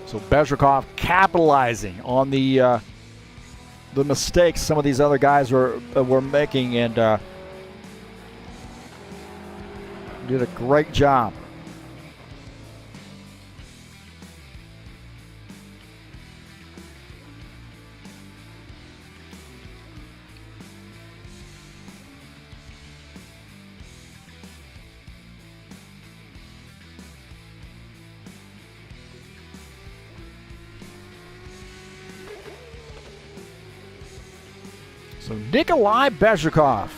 So Bezhikov capitalizing on the mistakes some of these other guys were making, and did a great job. So Nikolai Bezhikov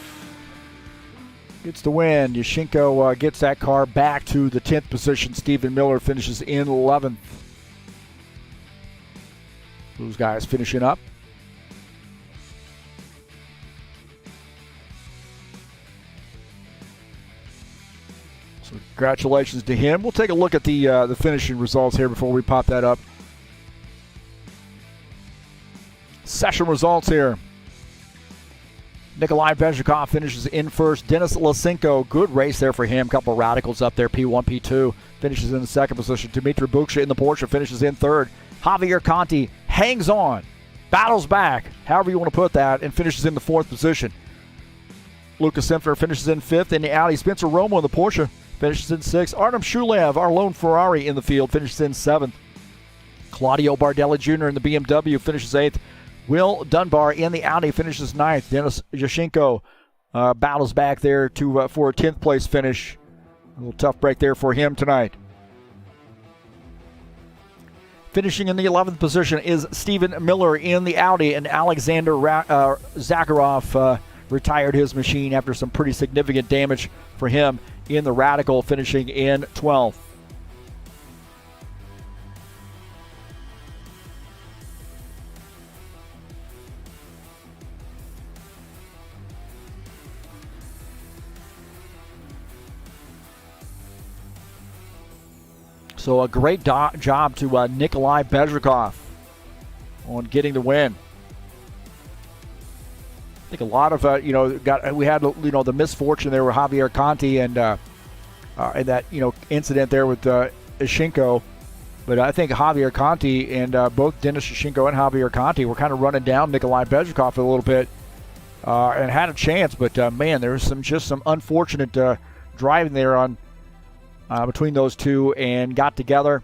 gets the win. Yashenko gets that car back to the 10th position. Stephen Miller finishes in 11th. Those guys finishing up. So congratulations to him. We'll take a look at the finishing results here before we pop that up. Session results here. Nikolai Bezhikov finishes in first. Denis Lysenko, good race there for him. Couple of radicals up there, P1, P2. Finishes in the second position. Dmitry Buksha in the Porsche finishes in third. Javier Conti hangs on, battles back, however you want to put that, and finishes in the fourth position. Lucas Simpner finishes in fifth in the Audi. Spencer Romo in the Porsche finishes in sixth. Artem Shulev, our lone Ferrari in the field, finishes in seventh. Claudio Bardelli Jr. in the BMW finishes eighth. Will Dunbar in the Audi finishes ninth. Denis Yashenko battles back there for a 10th place finish. A little tough break there for him tonight. Finishing in the 11th position is Stephen Miller in the Audi, and Alexander Zakharov retired his machine after some pretty significant damage for him in the Radical, finishing in 12th. So a great job to Nikolai Bezhikov on getting the win. I think a lot of we had the misfortune there with Javier Conti and that incident there with Yashenko, but I think Javier Conti and both Denis Yashenko and Javier Conti were kind of running down Nikolai Bezhikov a little bit and had a chance, but man, there was some unfortunate driving there on. Between those two, and got together,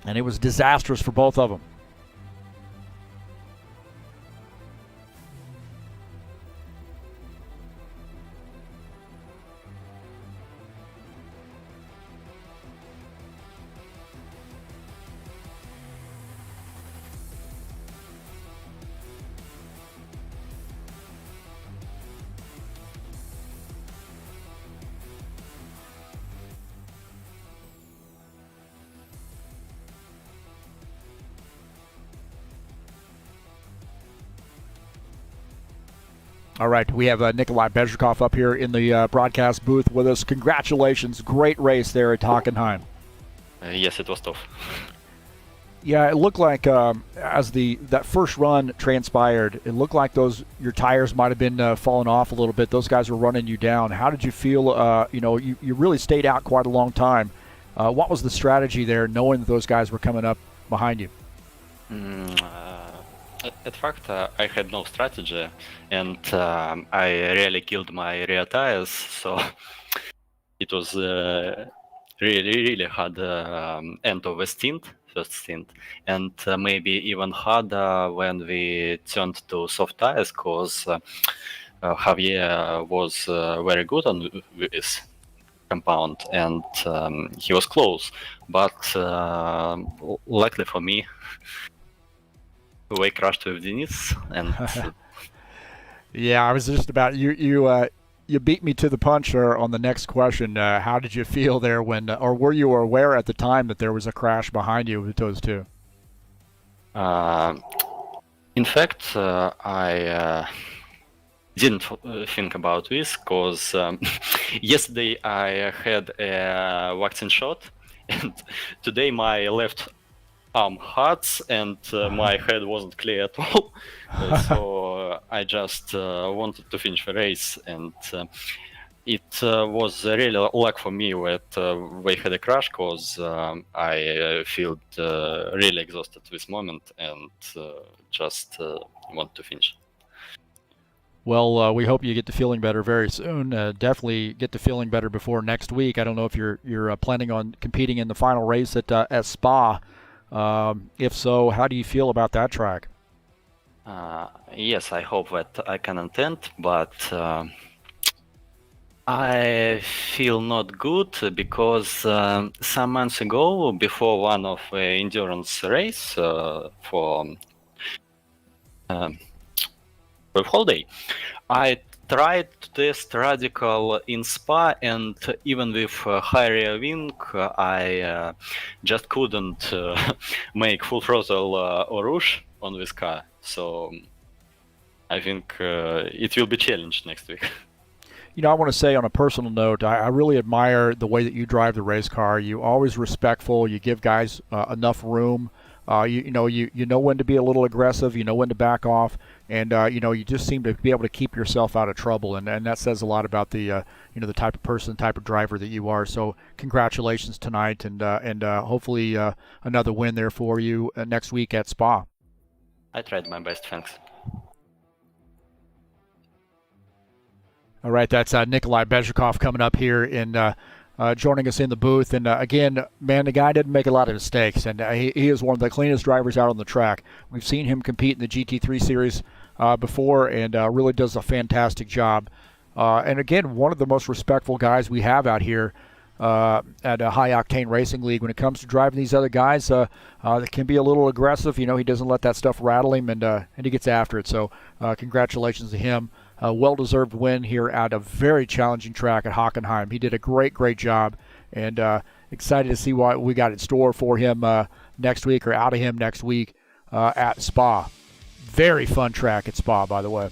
and it was disastrous for both of them. All right, we have Nikolai Bezhikov up here in the broadcast booth with us. Congratulations. Great race there at Hockenheim. Yes, it was tough. Yeah, it looked like as that first run transpired, it looked like your tires might have been falling off a little bit. Those guys were running you down. How did you feel? You really stayed out quite a long time. What was the strategy there, knowing that those guys were coming up behind you? At fact, I had no strategy, and I really killed my rear tires, so it was really hard end of the first stint, and maybe even harder when we turned to soft tires, because Javier was very good on this compound, and he was close, but luckily for me, we crashed with Denis, and yeah, I was just about you beat me to the punch on the next question. How did you feel there when, or were you aware at the time that there was a crash behind you with those two? In fact, I didn't think about this, because yesterday I had a vaccine shot, and today my left arm hurts, and my head wasn't clear at all. So I just wanted to finish the race, and it was really luck for me that we had a crash, because I felt really exhausted this moment, and just want to finish. Well, we hope you get to feeling better very soon. Definitely get to feeling better before next week. I don't know if you're planning on competing in the final race at Spa. If so, how do you feel about that track? Yes, I hope that I can attend, but I feel not good, because some months ago, before one of the endurance race for holiday, I tried to test radical in Spa, and even with high rear wing, I just couldn't make full throttle or rush on this car. So I think it will be challenged next week. You know, I want to say on a personal note, I really admire the way that you drive the race car. You're always respectful. You give guys enough room. You know when to be a little aggressive. You know when to back off, and you just seem to be able to keep yourself out of trouble. And that says a lot about the the type of person, type of driver that you are. So congratulations tonight, and hopefully another win there for you next week at Spa. I tried my best. Thanks. All right, that's Nikolai Bezhikov coming up here and joining us in the booth. And again, man, the guy didn't make a lot of mistakes, and he is one of the cleanest drivers out on the track. We've seen him compete in the GT3 Series before, and really does a fantastic job. And again, one of the most respectful guys we have out here at a High Octane Racing League. When it comes to driving these other guys, that can be a little aggressive. He doesn't let that stuff rattle him, and he gets after it. So congratulations to him. A well-deserved win here at a very challenging track at Hockenheim. He did a great job, and excited to see what we got in store for him next week, or out of him next week at Spa. Very fun track at Spa, by the way.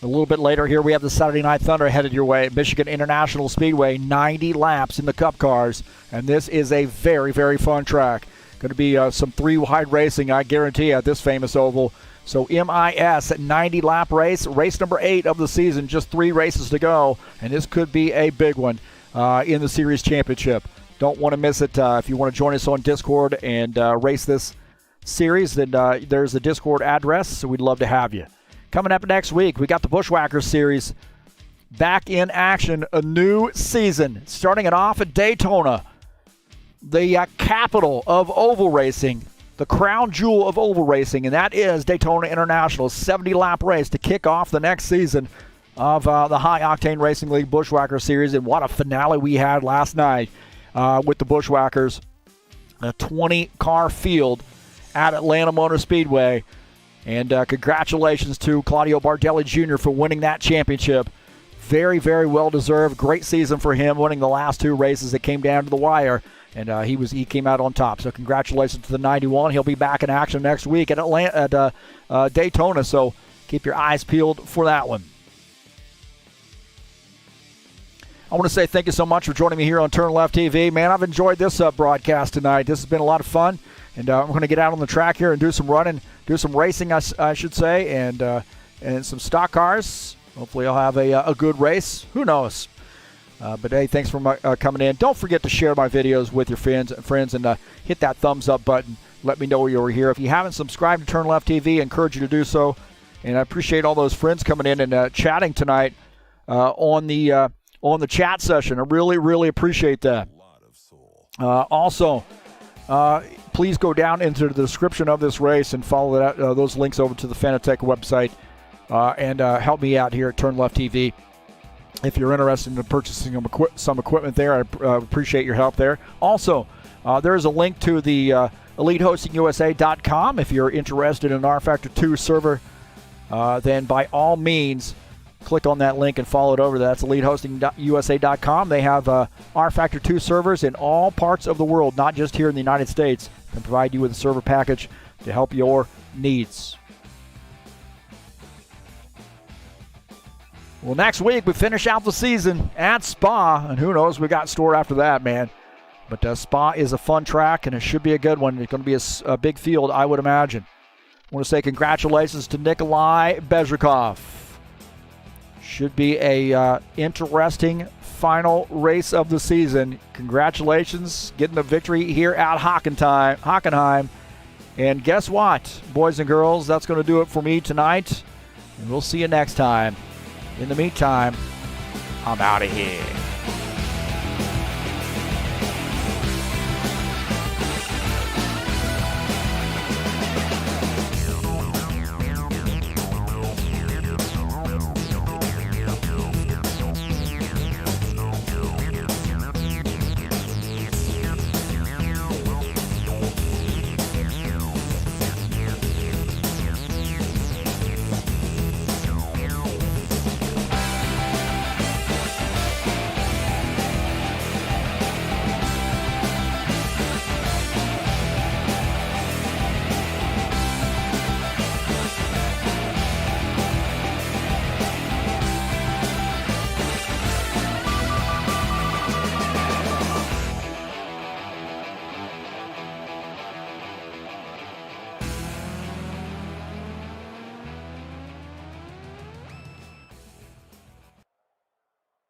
A little bit later here, we have the Saturday Night Thunder headed your way at Michigan International Speedway. 90 laps in the Cup cars, and this is a very fun track. Going to be some three-wide racing, I guarantee, at this famous oval. So MIS at 90-lap race number 8 of the season, just 3 races to go, and this could be a big one in the Series Championship. Don't want to miss it. If you want to join us on Discord and race this series, then there's the Discord address, so we'd love to have you. Coming up next week, we got the Bushwhackers Series back in action, a new season, starting it off at Daytona. The capital of oval racing, the crown jewel of oval racing, and that is Daytona International, 70-lap race to kick off the next season of the High Octane Racing League Bushwhacker Series. And what a finale we had last night with the Bushwhackers. A 20-car field at Atlanta Motor Speedway. And congratulations to Claudio Bardelli Jr. for winning that championship. Very well-deserved. Great season for him, winning the last 2 races that came down to the wire. And he came out on top. So congratulations to the 91. He'll be back in action next week at Daytona. So keep your eyes peeled for that one. I want to say thank you so much for joining me here on TurnLeftTV. Man, I've enjoyed this broadcast tonight. This has been a lot of fun, and I'm going to get out on the track here and do some running, do some racing, I should say, and some stock cars. Hopefully I'll have a good race. Who knows? But, hey, thanks for coming in. Don't forget to share my videos with your friends and hit that thumbs up button. Let me know you were here. If you haven't subscribed to TurnLeftTV, I encourage you to do so. And I appreciate all those friends coming in and chatting tonight on the chat session. I really, really appreciate that. Also, please go down into the description of this race and follow those links over to the Fanatec website and help me out here at TurnLeftTV. If you're interested in purchasing some equipment there, I appreciate your help there. Also, there's a link to the EliteHostingUSA.com. If you're interested in an rFactor 2 server, then by all means, click on that link and follow it over. That's EliteHostingUSA.com. They have rFactor 2 servers in all parts of the world, not just here in the United States, and provide you with a server package to help your needs. Well, next week we finish out the season at Spa, and who knows we got in store after that, man. But Spa is a fun track, and it should be a good one. It's going to be a big field, I would imagine. I want to say congratulations to Nikolai Bezrikov. Should be a interesting final race of the season. Congratulations, getting the victory here at Hockenheim. And guess what, boys and girls? That's going to do it for me tonight, and we'll see you next time. In the meantime, I'm out of here.